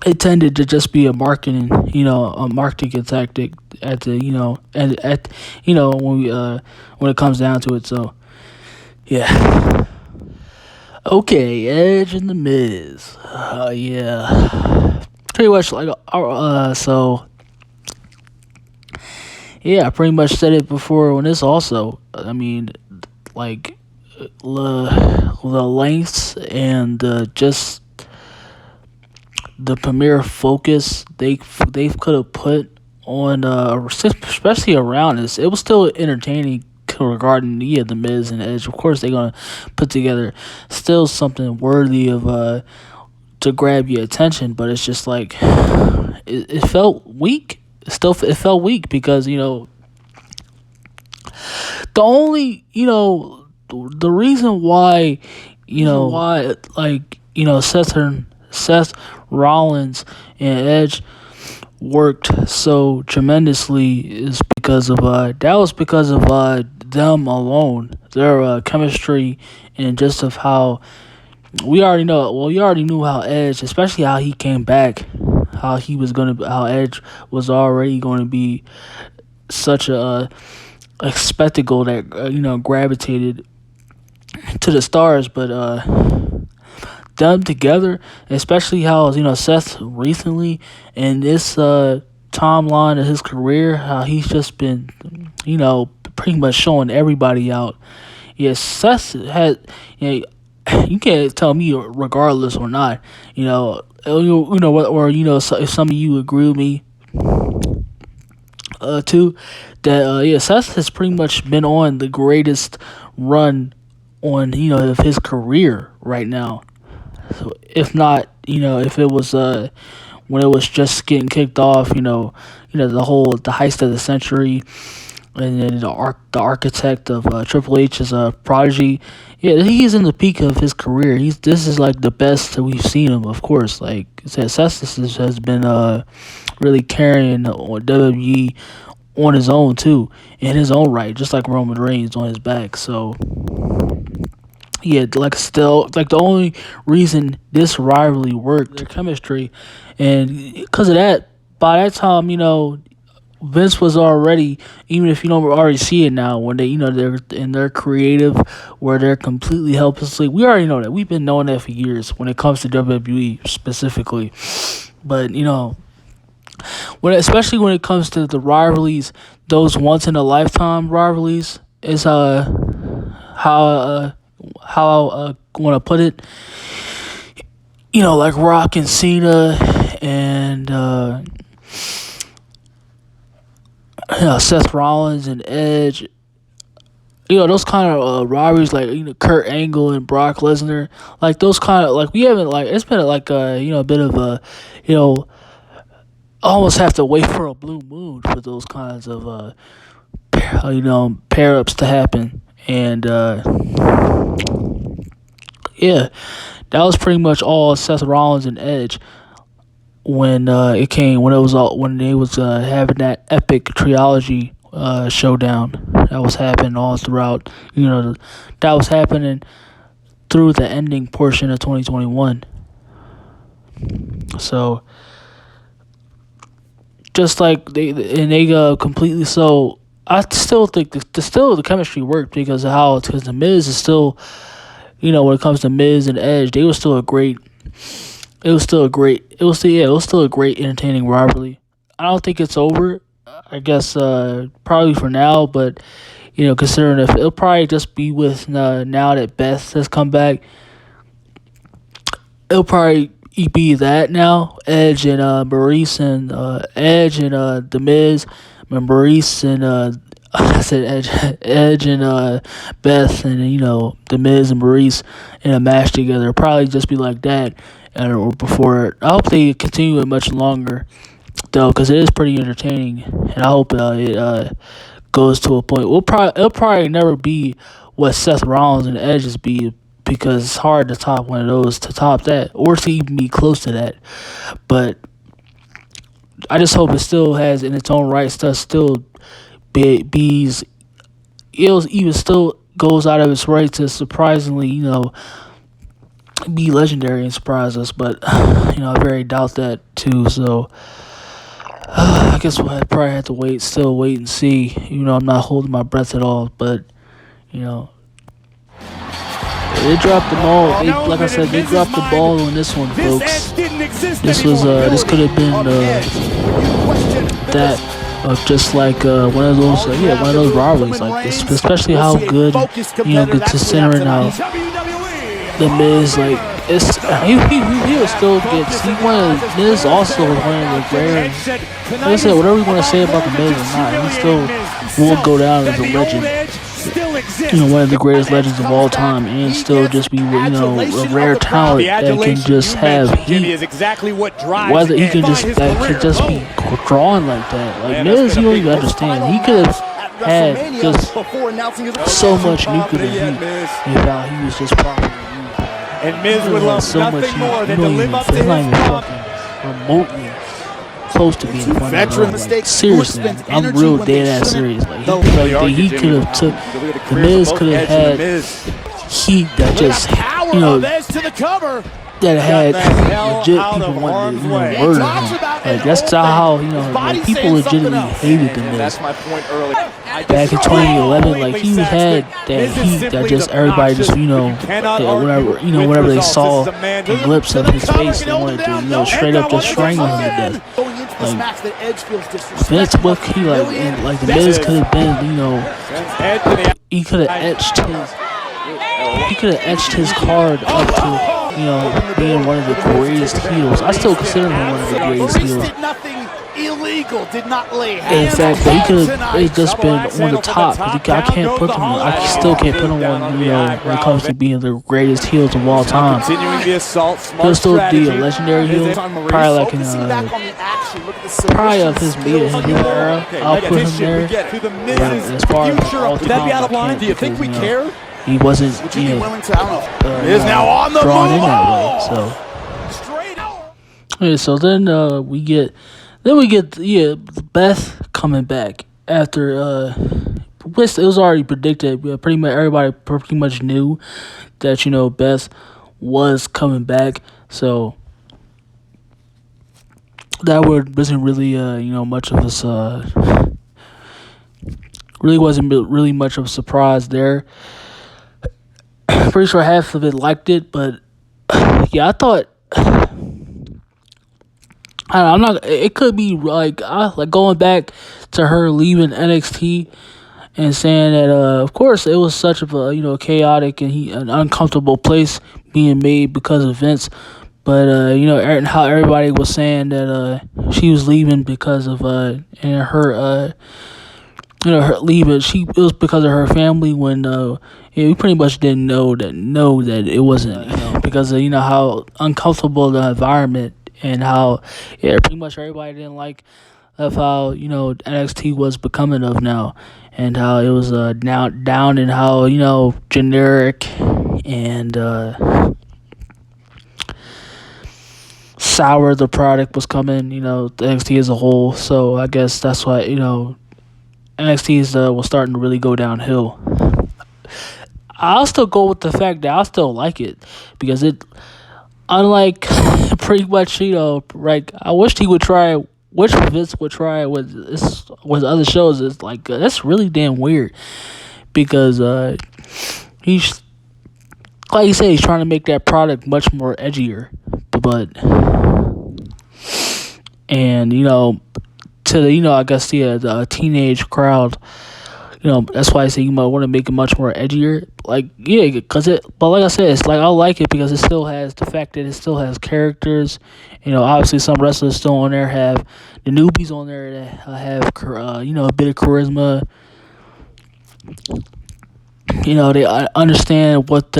it tended to just be a marketing tactic at the when it comes down to it. So yeah. Okay, Edge and the Miz. Yeah. Pretty much like so. Yeah, I pretty much said it before on this also. I mean, like the lengths and just the premier focus they could have put on, especially around this. It was still entertaining regarding the Miz and Edge. Of course, they're gonna put together still something worthy of to grab your attention, but it's just like it felt weak. It felt weak because the only the reason why Seth Rollins and Edge worked so tremendously is because of them alone, their chemistry, and just of how we already know. Well, you already knew how Edge, especially how he came back, how Edge was already going to be such a spectacle that gravitated to the stars, but them together, especially how Seth recently in this timeline of his career, how he's just been pretty much showing everybody out. Yes, Seth had you can't tell me regardless or not, if some of you agree with me too, that Seth has pretty much been on the greatest run on of his career right now. So if not, if it was when it was just getting kicked off. The heist of the century, and then the architect of Triple H's prodigy. Yeah, he's in the peak of his career. This is like the best that we've seen him. Of course, like I said, Cestus has been really carrying WWE on his own too, in his own right, just like Roman Reigns on his back. So yeah, like the only reason this rivalry worked, their chemistry, and because of that, by that time, Vince was already, even if you don't already see it now, when they, they're in their creative, where they're completely helplessly. We already know that. We've been knowing that for years when it comes to WWE specifically. But especially when it comes to the rivalries, those once in a lifetime rivalries, is how I want to put it. Like Rock and Cena and Seth Rollins and Edge. Those kind of rivalries, like Kurt Angle and Brock Lesnar, like those kind of, like we haven't, like it's been like a bit of a almost have to wait for a blue moon for those kinds of pair ups to happen. And yeah, that was pretty much all Seth Rollins and Edge when they was having that epic trilogy showdown that was happening all throughout. That was happening through the ending portion of 2021. So just like they completely. So I still think the chemistry worked because the Miz is still, when it comes to Miz and Edge, it was still a great entertaining rivalry. I don't think it's over. I guess probably for now, but considering if it'll probably just be with now that Beth has come back, it'll probably be that now. Edge and Maurice and Edge and The Miz, and Maurice and I said Edge and Beth and The Miz and Maurice in a match together. It'll probably just be like that, or before. I hope they continue it much longer, though, because it is pretty entertaining, and I hope it goes to a point. It'll probably never be what Seth Rollins and Edge's be, because it's hard to top one of those, to top that, or to even be close to that. But I just hope it still has, in its own right, still even still goes out of its way to surprisingly, be legendary and surprise us. But I very doubt that too. So I guess we'll probably have to wait and see. I'm not holding my breath at all, but they dropped the ball. Like I said, they dropped the ball on this one, folks. This could have been that of just like one of those rivalries like this, especially how good considering how The Miz, like, it's he will still get. Miz also one of the rare. Like I said, whatever you want to say about The Miz or not, he still will go down as a legend. One of the greatest legends of all time, and still just be a rare talent that can just have heat. Whether he can just be drawn like that. Like Miz, you don't even understand. He could have had just so much nuclear heat if he was just properly. And Miz would love so much more than to live up to his remotely close to being one of them. Like, seriously, I'm real dead ass serious. Like he could have took. The Miz could have had heat that just that had legit people wanting to murder him. Like that's how like people legitimately hated The Miz. That's my point earlier. Back in 2011, like he had that heat that just everybody just whenever they saw a glimpse of his face, they wanted to straight up just strangle him to death. Like Vince, what he like The Miz could have been, he could have etched his card up to being one of the greatest heels. I still consider him one of the greatest heels. Illegal, did not lay In fact, he could have just been on the top. I can't put him. I still can't put him on. When it comes to being the greatest heels of all time. He'll still be a legendary heel. Probably like in probably of his mid era. I'll put him there. But as far as all time, do you think we care? He wasn't drawn in that way. So yeah. So then we get. Beth coming back after which it was already predicted. Pretty much everybody pretty much knew that Beth was coming back, so that wasn't really much of a really much of a surprise there. Pretty sure half of it liked it, but yeah, I thought. I'm not. It could be like going back to her leaving NXT and saying that of course it was such of a chaotic and an uncomfortable place being made because of Vince, but how everybody was saying that she was leaving because of and her her leaving it was because of her family when we pretty much didn't know that it wasn't because of how uncomfortable the environment. And how, pretty much everybody didn't like of how NXT was becoming of now, and how it was down and how generic and sour the product was coming. The NXT as a whole. So I guess that's why NXT was starting to really go downhill. I'll still go with the fact that I still like it because it. Unlike pretty much, like I wished he would try, which Vince would try with other shows. It's like that's really damn weird because he's like you said, he's trying to make that product much more edgier, but and to the I guess the teenage crowd. That's why I say you might want to make it much more edgier. Like, yeah, but like I said, it's like I like it because it still has the fact that it still has characters. Obviously some wrestlers still on there have the newbies on there that have a bit of charisma. They understand what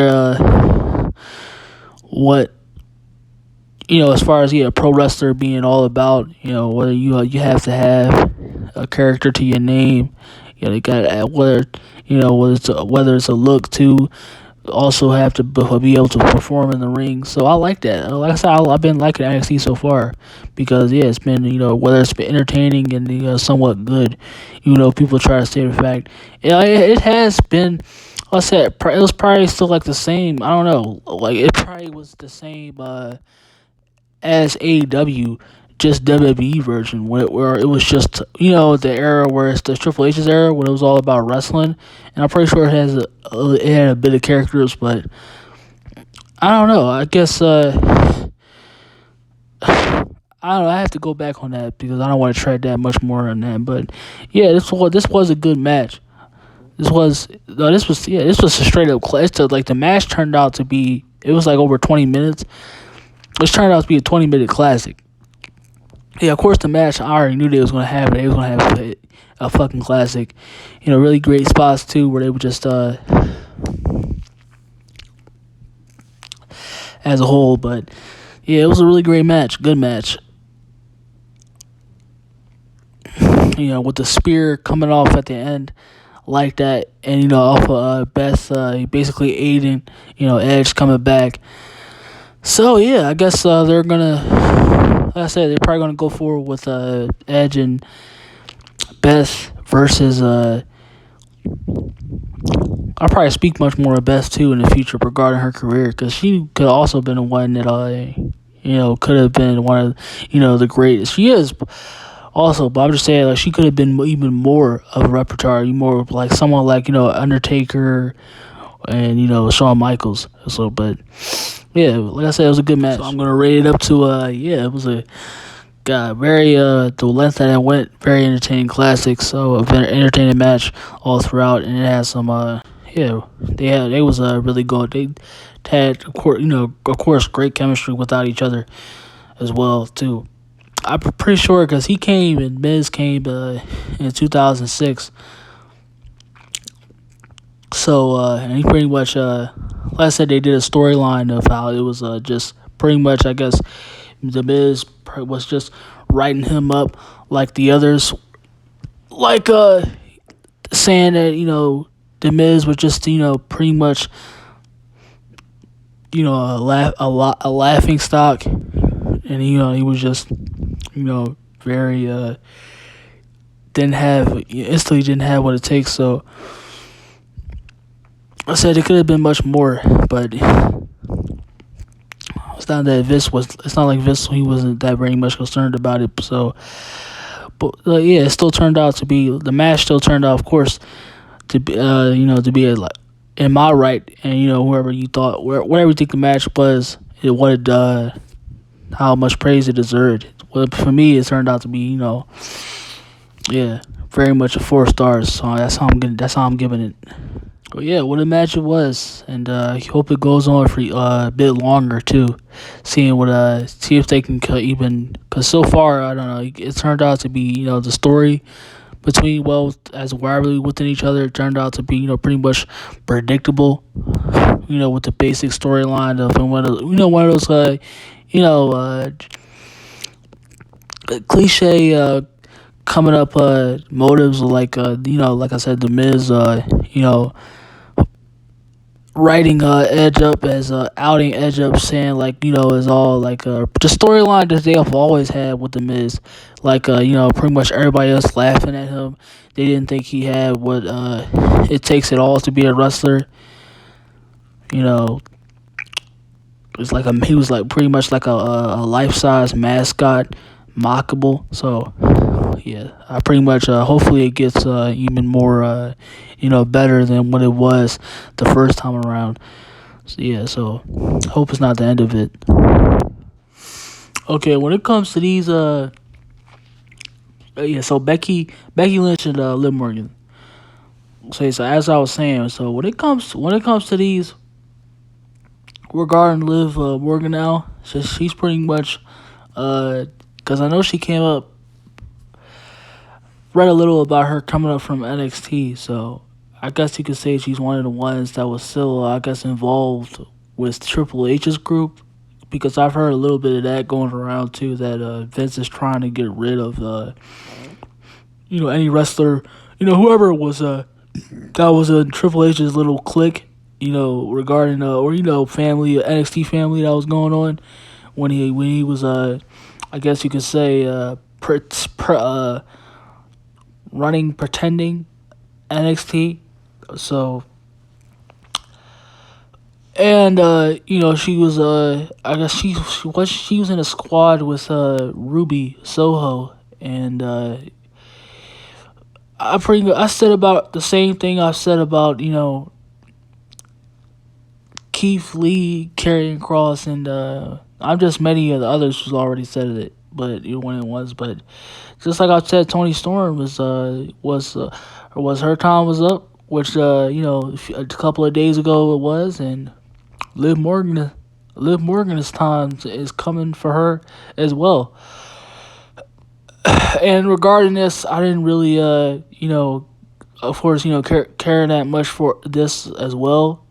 as far as a pro wrestler being all about. Whether you have to have a character to your name. They got whether it's a look to also have to be able to perform in the ring. So I like that. Like I said, I've been liking NXT so far because it's been whether it's been entertaining and somewhat good. People try to say the fact it has been. Like I said, it was probably still like the same. I don't know. Like it probably was the same as AEW. Just WWE version where it was just the era where it's the Triple H's era when it was all about wrestling, and I'm pretty sure it had a bit of characters, but I don't know. I guess I don't know. I have to go back on that because I don't want to tread that much more on that. But yeah, this was a good match. This was a straight up class. Like the match turned out to be was like over 20 minutes. It turned out to be a 20-minute classic. Yeah, of course, the match, I already knew they was going to have it. They was going to have a fucking classic. Really great spots, too, where they were just, as a whole. But, yeah, it was a really great match. Good match. With the spear coming off at the end like that. And, off of Beth basically aiding, Edge coming back. So, yeah, I guess they're going to... Like I said, they're probably going to go forward with Edge and Beth versus... I'll probably speak much more of Beth, too, in the future regarding her career, because she could also have been the one that, could have been one of, the greatest. She is also, but I'm just saying, like, she could have been even more of a repertoire, more like someone like, Undertaker and, Shawn Michaels. So, but... Yeah, like I said, it was a good match. So I'm gonna rate it up to it was a very the length that it went, very entertaining classic. So a very entertaining match all throughout, and it had some they was really good. had, of course, great chemistry without each other as well too. I'm pretty sure because he came and Miz came in 2006. So and he pretty much, like I said, they did a storyline of how it was just pretty much, I guess, the Miz was just writing him up like the others, like saying that the Miz was just pretty much a laughing stock, and he was just very instantly didn't have what it takes. So I said it could have been much more, but it's not that Vince was. It's not like Vince, he wasn't that very much concerned about it. So, but yeah, it still turned out to be, the match still turned out, of course, to be to be in my right, and whoever you thought, whatever you think the match was, it wanted how much praise it deserved. Well, for me, it turned out to be yeah, very much a 4 stars. So that's how I'm giving it. But yeah, what a match it was, and I hope it goes on for a bit longer too. See if they can even, because so far I don't know. It turned out to be the story between as a rivalry within each other, it turned out to be pretty much predictable. With the basic storyline of one of those cliche coming up motives, like like I said, the Miz writing Edge up as outing Edge up, saying is all like the storyline that they have always had with the Miz, like pretty much everybody else laughing at him. They didn't think he had what it takes at all to be a wrestler. It's like he was like pretty much like a life-size mascot, mockable. So yeah, I pretty much hopefully it gets even more better than what it was the first time around. So yeah, so hope it's not the end of it. Okay, when it comes to these so Becky Lynch and Liv Morgan. So as I was saying, so when it comes to these regarding Liv Morgan now, so she's pretty much because I know she came up, read a little about her coming up from NXT, so I guess you could say she's one of the ones that was still, I guess, involved with Triple H's group, because I've heard a little bit of that going around too, that Vince is trying to get rid of, any wrestler, whoever it was that was in Triple H's little clique, regarding or family, NXT family that was going on when he was I guess you could say pretending NXT. So, and she was I guess she was in a squad with Ruby Soho, and I said about the same thing I said about Keith Lee, Karrion Kross, and I'm just many of the others who's already said it, but when it was, but just like I said, Toni Storm was her time was up, which a couple of days ago it was, and Liv Morgan's time is coming for her as well. And regarding this, I didn't really of course care that much for this as well,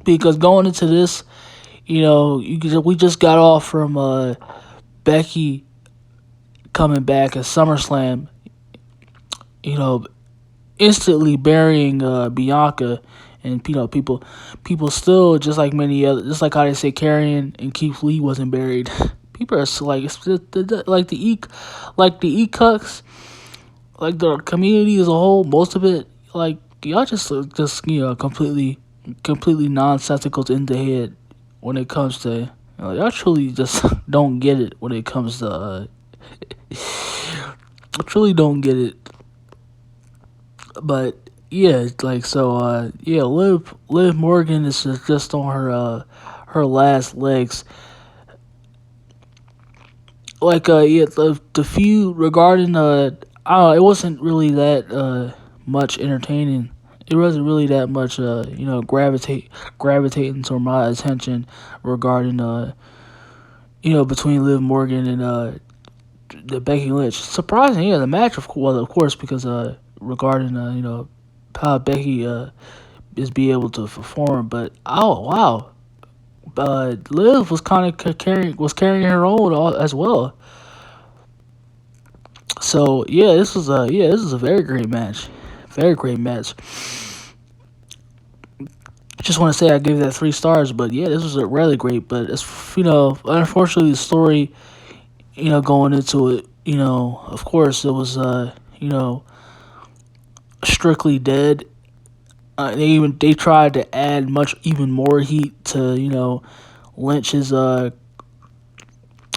because going into this, we just got off from Becky coming back at SummerSlam, instantly burying Bianca, and people still, just like many other, just like how they say Karrion and Keith Lee wasn't buried. People are like the E-Cucks, like the community as a whole, most of it, like y'all just completely nonsensical in the head when it comes to y'all truly just don't get it when it comes to I truly don't get it. But yeah, like so Liv Morgan is just on her last legs. Like the feud regarding it wasn't really that much entertaining it wasn't really that much, gravitating to my attention regarding, between Liv Morgan and the Becky Lynch. Surprising, yeah, the match, of course, because regarding, how Becky is be able to perform, but oh wow, Liv was kind of carrying her own as well. So this is a very great match, very great match. Just want to say I gave that 3 stars, but yeah, this was a really great. But it's unfortunately the story, going into it, of course it was strictly dead. They tried to add even more heat to Lynch's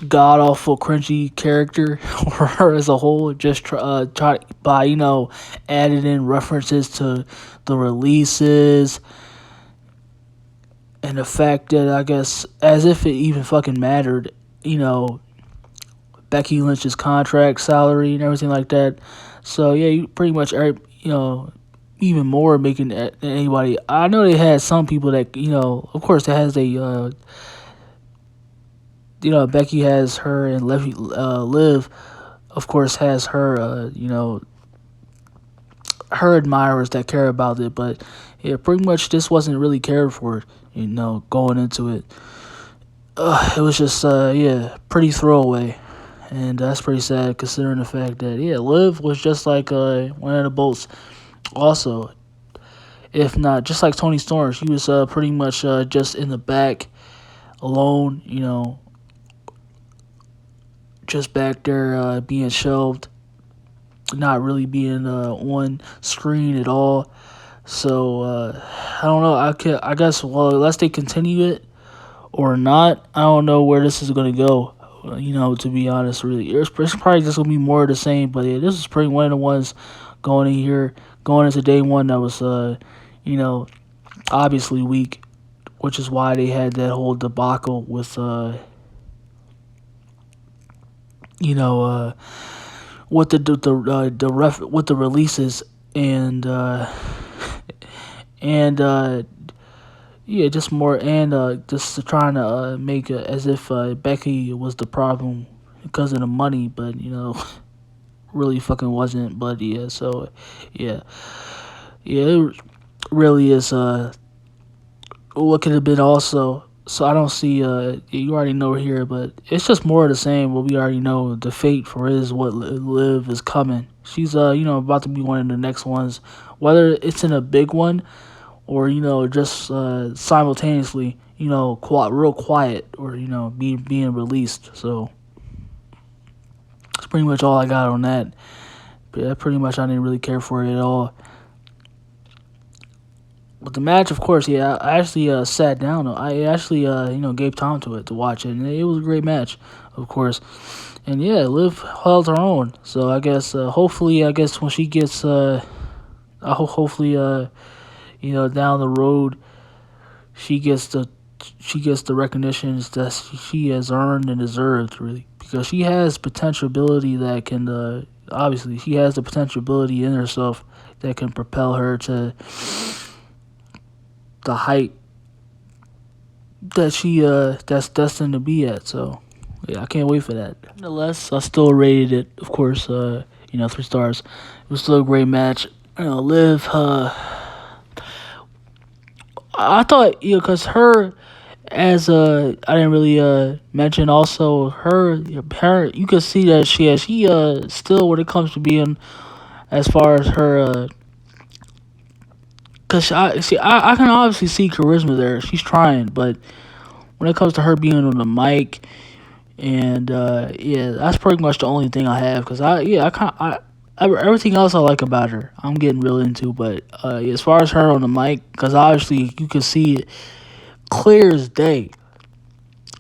god awful cringy character or her as a whole. Just try by adding in references to the releases and the fact that I guess as if it even fucking mattered, Becky Lynch's contract salary and everything like that. So yeah, you pretty much even more making than anybody. I know they had some people that of course, it has a Becky has her and Liv, of course, has her her admirers that care about it, but yeah, pretty much this wasn't really cared for, going into it. It was just pretty throwaway, and that's pretty sad considering the fact that Liv was just like one of the bolts. Also, if not just like Toni Storm, she was pretty much just in the back, alone, just back there being shelved, not really being on screen at all. So I don't know. I guess unless they continue it or not, I don't know where this is gonna go. To be honest, really, it's probably just gonna be more of the same. But yeah, this is pretty one of the ones going into day one that was obviously weak, which is why they had that whole debacle with with the releases and just more and just trying to make it as if Becky was the problem because of the money, but really fucking wasn't. But yeah, so yeah, it really is what could have been also. So I don't see you already know here, but it's just more of the same. What we already know, the fate for is what Liv is coming. She's about to be one of the next ones, whether it's in a big one or just simultaneously, real quiet or being released. So that's pretty much all I got on that. But pretty much I didn't really care for it at all. But the match, of course, yeah, I actually sat down. I actually, gave time to it to watch it, and it was a great match, of course. And yeah, Liv held her own. So I guess, hopefully, when she gets, hopefully, down the road, she gets the recognition that she has earned and deserved, really, because she has potential ability that can, obviously, she has the potential ability in herself that can propel her to the height that she that's destined to be at. So yeah, I can't wait for that. Nonetheless, I still rated it, of course, 3 stars. It was still a great match. Liv, I thought, because her, as I didn't really mention also her, you could see that she still, when it comes to being, as far as her because I can obviously see charisma there. She's trying, but when it comes to her being on the mic, and that's pretty much the only thing I have. Because everything else I like about her, I'm getting real into. But as far as her on the mic, because obviously you can see it clear as day.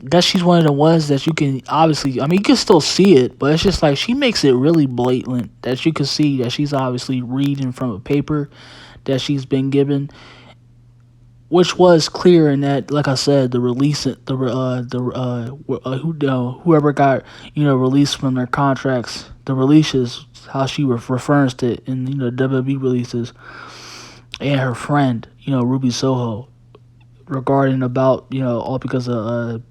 That she's one of the ones that you can obviously, you can still see it, but it's just like she makes it really blatant that you can see that she's obviously reading from a paper that she's been given, which was clear in that, like I said, the release, whoever got released from their contracts, the releases, how she refers to it in WWE releases, and her friend, Ruby Soho, regarding about, all because of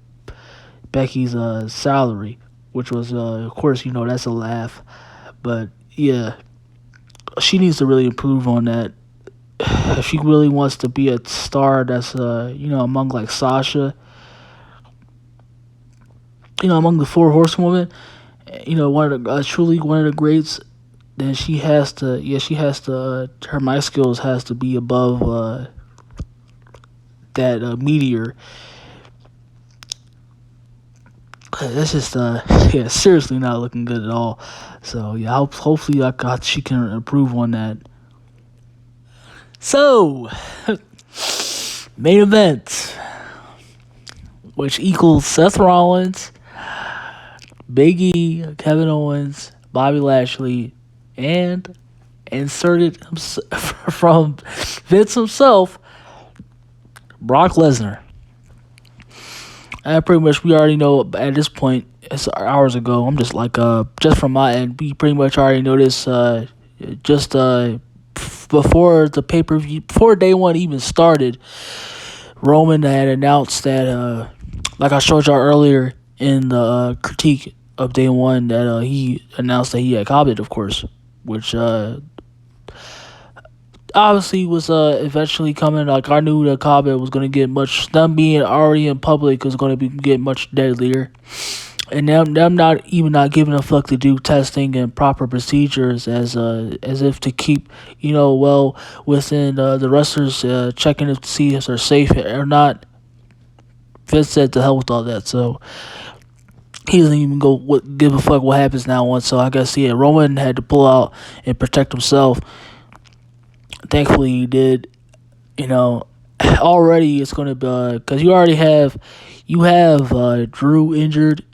Becky's salary, which was, of course, that's a laugh. But yeah, she needs to really improve on that. If she really wants to be a star that's, among like Sasha, among the four horsewomen, one of the truly one of the greats, then she has to, her mic skills has to be above that Meteor. That's just seriously not looking good at all. So yeah, hopefully she can improve on that. So main event, which equals Seth Rollins, Big E, Kevin Owens, Bobby Lashley, and inserted from Vince himself, Brock Lesnar. And pretty much we already know at this point, it's hours ago. I'm just like, just from my end, we pretty much already know this, just before the pay-per-view, before day one even started. Roman had announced that, like I showed y'all earlier in the critique of day one, that he announced that he had coveted, of course, which obviously was eventually coming. Like, I knew that Cobbett was going to get much, them being already in public was going to get much deadlier. And them not giving a fuck to do testing and proper procedures as if to keep, well within the wrestlers, checking to see if they're safe or not. Vince said to hell with all that, so he doesn't even give a fuck what happens now on. So I guess Roman had to pull out and protect himself. Thankfully he did. Already it's gonna be because you have Drew injured.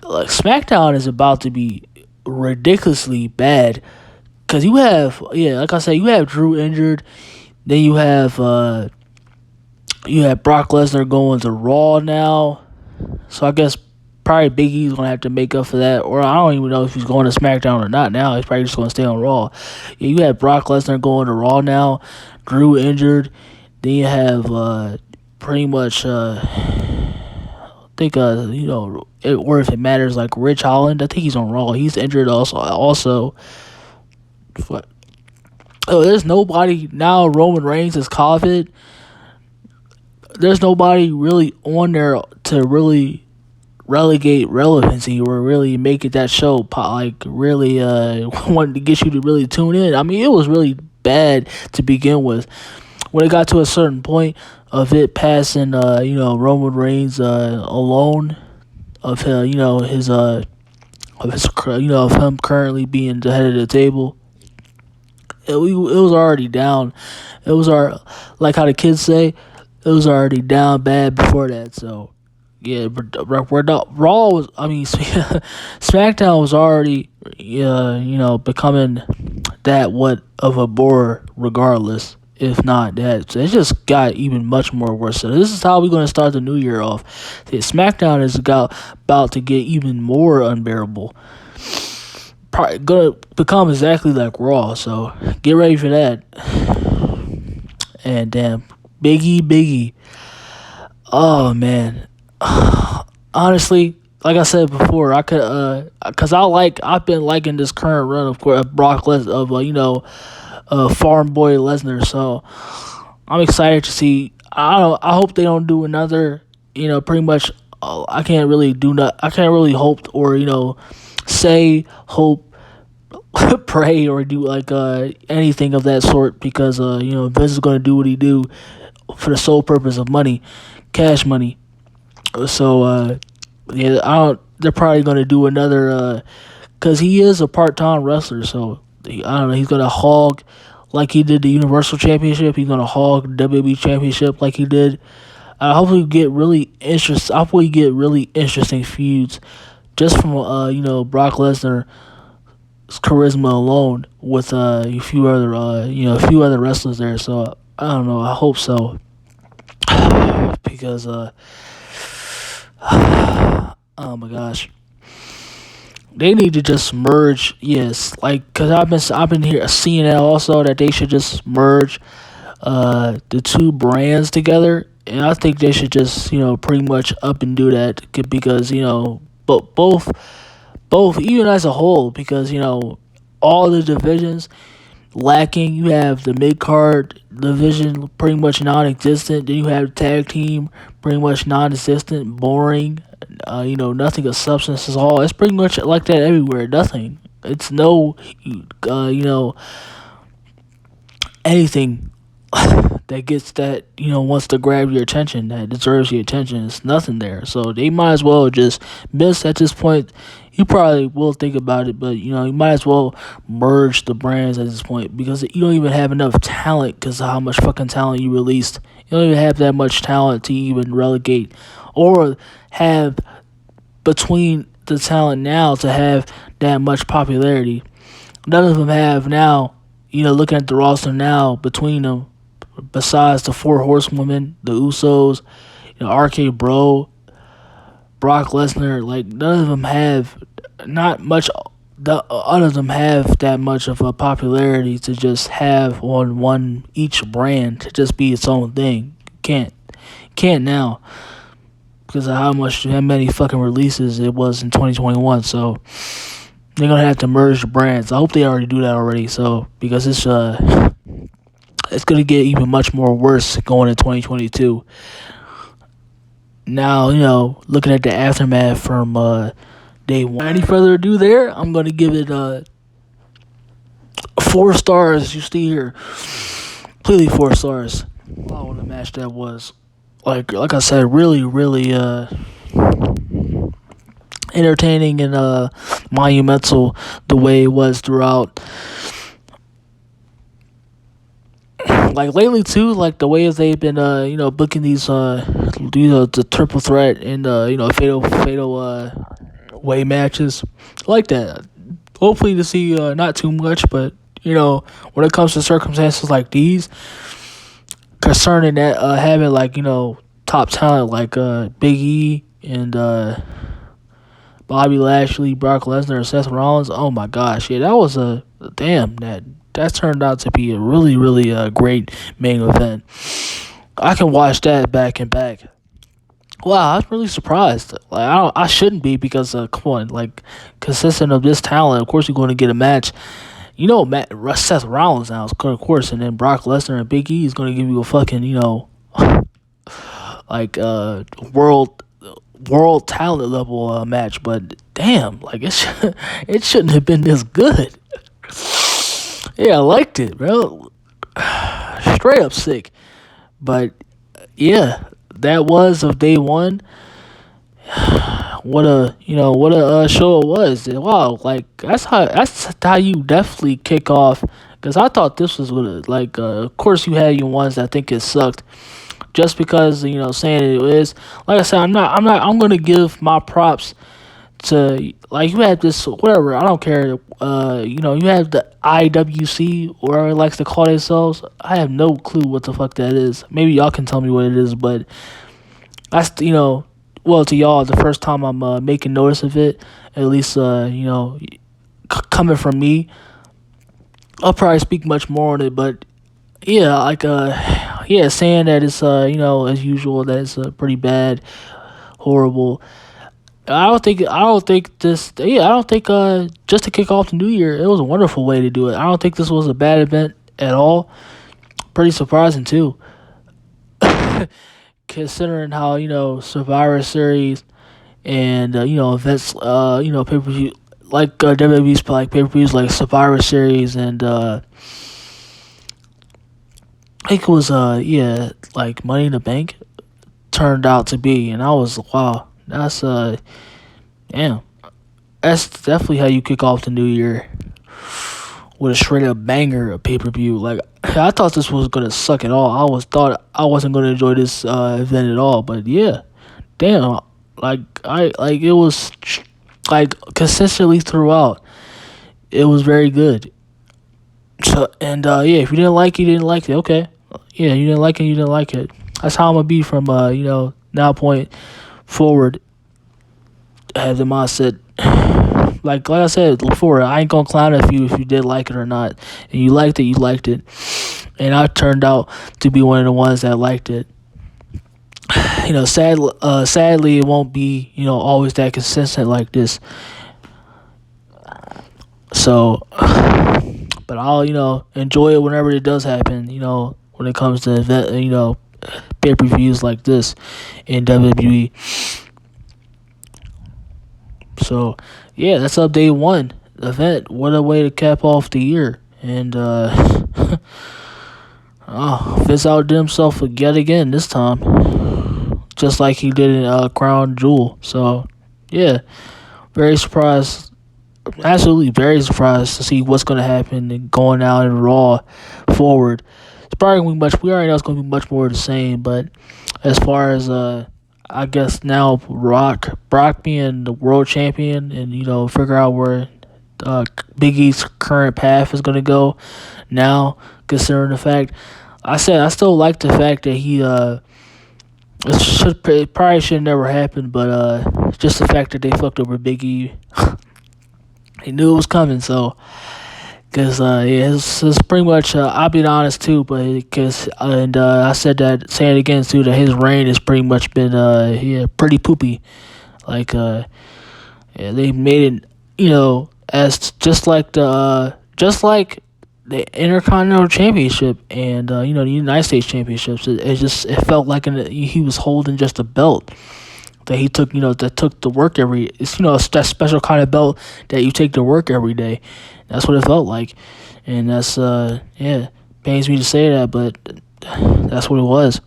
Like, SmackDown is about to be ridiculously bad because you have like I said, you have Drew injured, then you have Brock Lesnar going to Raw now, so I guess probably Big E's gonna have to make up for that, or I don't even know if he's going to SmackDown or not. Now he's probably just gonna stay on Raw. Yeah, you have Brock Lesnar going to Raw now, Drew injured, then you have pretty much think or if it matters, like Rich Holland. I think he's on Raw. He's injured also. There's nobody now. Roman Reigns is COVID. There's nobody really on there to really relegate relevancy or really make it that show like really wanted to get you to really tune in. I mean, it was really bad to begin with. When it got to a certain point of it passing, Roman Reigns alone, of him, of him currently being the head of the table, it was already down. It was like how the kids say, it was already down bad before that. So yeah, Raw was. I mean, SmackDown was already, becoming that what of a bore regardless. If not that, so it just got even much more worse. So this is how we're going to start the new year off. See, SmackDown is about to get even more unbearable. Probably going to become exactly like Raw. So get ready for that. And damn, Big E. Oh man, honestly, like I said before, I could cause I've been liking this current run of Brock Lesnar FARMBOY Lesnar, so I'm excited to see. I hope they don't do another. Pretty much. I can't really hope or say, hope, pray, or do like anything of that sort because Vince is going to do what he do for the sole purpose of money, cash money. So they're probably going to do another because he is a part-time wrestler, so. I don't know, he's going to hog like he did the Universal Championship. He's going to hog the WWE Championship like he did. Hopefully we get really interesting feuds just from, Brock Lesnar's charisma alone with a few other wrestlers there. So, I don't know. I hope so. Because, oh my gosh. They need to just merge, yes. Like, cause I've been seeing that also that they should just merge the two brands together, and I think they should just pretty much up and do that because both even as a whole, because all the divisions lacking. You have the mid card division pretty much non-existent. Then you have tag team pretty much non-existent, boring. Nothing of substance at all. It's pretty much like that everywhere. Nothing. It's no, anything that gets that wants to grab your attention, that deserves your attention. It's nothing there. So they might as well just miss at this point. You probably will think about it, but you might as well merge the brands at this point because you don't even have enough talent because of how much fucking talent you released. You don't even have that much talent to even relegate or have between the talent now to have that much popularity. None of them have now. Looking at the roster now between them, besides the four horsewomen, the Usos, RKBRO, Brock Lesnar, like none of them have not much. None of them have that much of a popularity to just have on one each brand to just be its own thing. Can't now because of how many fucking releases it was in 2021. So they're gonna have to merge the brands. I hope they already do that already. So because it's gonna get even much more worse going in 2022. Now looking at the aftermath from day one. Any further ado, there I'm gonna give it 4 stars. You see here, completely 4 stars. Wow, what a match that was! Like I said, really entertaining and monumental the way it was throughout. Like lately too, like the way they've been booking these the triple threat and fatal way matches. I like that. Hopefully to see not too much, but when it comes to circumstances like these, concerning that having like top talent like Big E and Bobby Lashley, Brock Lesnar, and Seth Rollins. Oh my gosh, yeah, that was that turned out to be a really great main event. I can watch that back and back. Wow, I was really surprised. Like I shouldn't be because come on, like consistent of this talent, of course you're going to get a match. Seth Rollins now, of course, and then Brock Lesnar and Big E is going to give you a fucking like world talent level match. But damn, like it shouldn't have been this good. Yeah, I liked it, bro. Straight up sick. But yeah, that was of day one. What a show it was. Wow, like that's how you definitely kick off. Because I thought this was of course you had your ones that think it sucked, just because saying it is. Like I said, I'm gonna give my props to, like, you had this whatever, I don't care. You have the IWC, or whatever it likes to call themselves. I have no clue what the fuck that is. Maybe y'all can tell me what it is, but that's well, to y'all, the first time I'm making notice of it. At least coming from me, I'll probably speak much more on it. But yeah, like saying that it's as usual, that it's pretty bad, horrible. I don't think just to kick off the new year, it was a wonderful way to do it. I don't think this was a bad event at all. Pretty surprising too, considering how Survivor Series and events pay per view, like WWE's like pay per views like Survivor Series and I think it was like Money in the Bank turned out to be, and I was, wow, that's damn, that's definitely how you kick off the new year, with a straight up banger of pay per view. Like I thought this was gonna suck at all. Thought I wasn't gonna enjoy this event at all. But yeah, damn, it was like consistently throughout. It was very good. So and if you didn't like it, you didn't like it. Okay, yeah, you didn't like it, you didn't like it. That's how I'm gonna be from now point forward. I have the mindset. Like I said before, I ain't gonna clown if you did like it or not, and you liked it, you liked it. and I turned out to be one of the ones that liked it. Sadly, it won't be always that consistent like this. So, but I'll enjoy it whenever it does happen. When it comes to pay-per-views like this in WWE. So yeah, that's update 1 event. What a way to cap off the year. And Vince outdid himself yet again this time, just like he did in Crown Jewel. So yeah, very surprised. Absolutely very surprised to see what's going to happen and going out in Raw forward. It's probably going to be much. We already know it's going to be much more of the same. But as far as I guess now Brock being the world champion, and figure out where Big E's current path is going to go. Now, considering the fact, I still like the fact that he it probably should never happen, but just the fact that they fucked over Big E. He knew it was coming, so because it's pretty much. I'll be honest too, but because I said that, saying it again too, that his reign has pretty much been pretty poopy. Like they made it as just like the Intercontinental Championship and the United States Championships. It felt like he was holding just a belt that he took, that took the work it's that special kind of belt that you take to work every day. That's what it felt like. And that's pains me to say that, but that's what it was.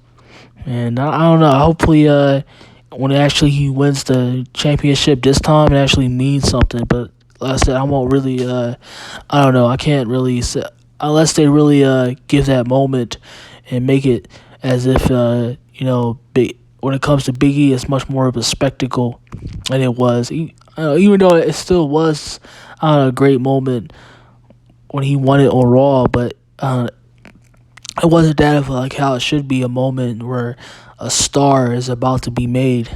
And I don't know, hopefully when he wins the championship this time, it actually means something. But like I said, I won't really I don't know, I can't really say, unless they really give that moment and make it as if when it comes to Big E, it's much more of a spectacle than it was. Even though it still was a great moment when he won it on Raw, but it wasn't that of like how it should be, a moment where a star is about to be made.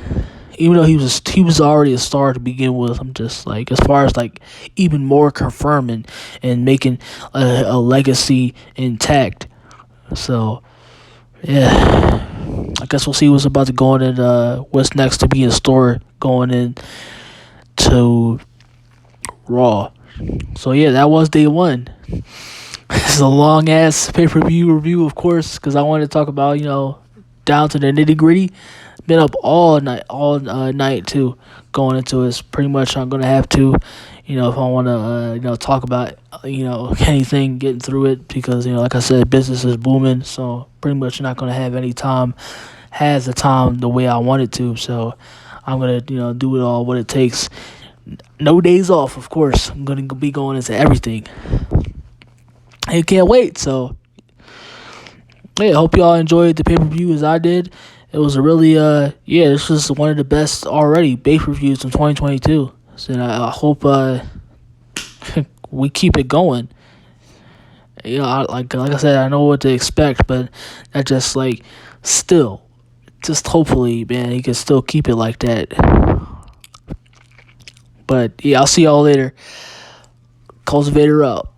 Even though he was already a star to begin with, I'm just like, as far as like even more confirming and making a legacy intact. So yeah, I guess we'll see what's about to go on and what's next to be in store going in to Raw. So yeah, that was day 1. It's a long ass pay-per-view review, of course, because I wanted to talk about down to the nitty gritty. Been up all night too, going into it. It's pretty much I'm gonna have to, if I want to talk about anything, getting through it, because like I said, business is booming, so pretty much not gonna have any time, has the time the way I want it to. So I'm gonna do it all what it takes. No days off, of course. I'm gonna be going into everything. I can't wait. So yeah, I hope y'all enjoyed the pay-per-view as I did. It was a really this was one of the best already pay-per-views in 2022. So I hope we keep it going. Like I said, I know what to expect, but I just just hopefully, man, he can still keep it like that. But yeah, I'll see y'all later. Cultivator out.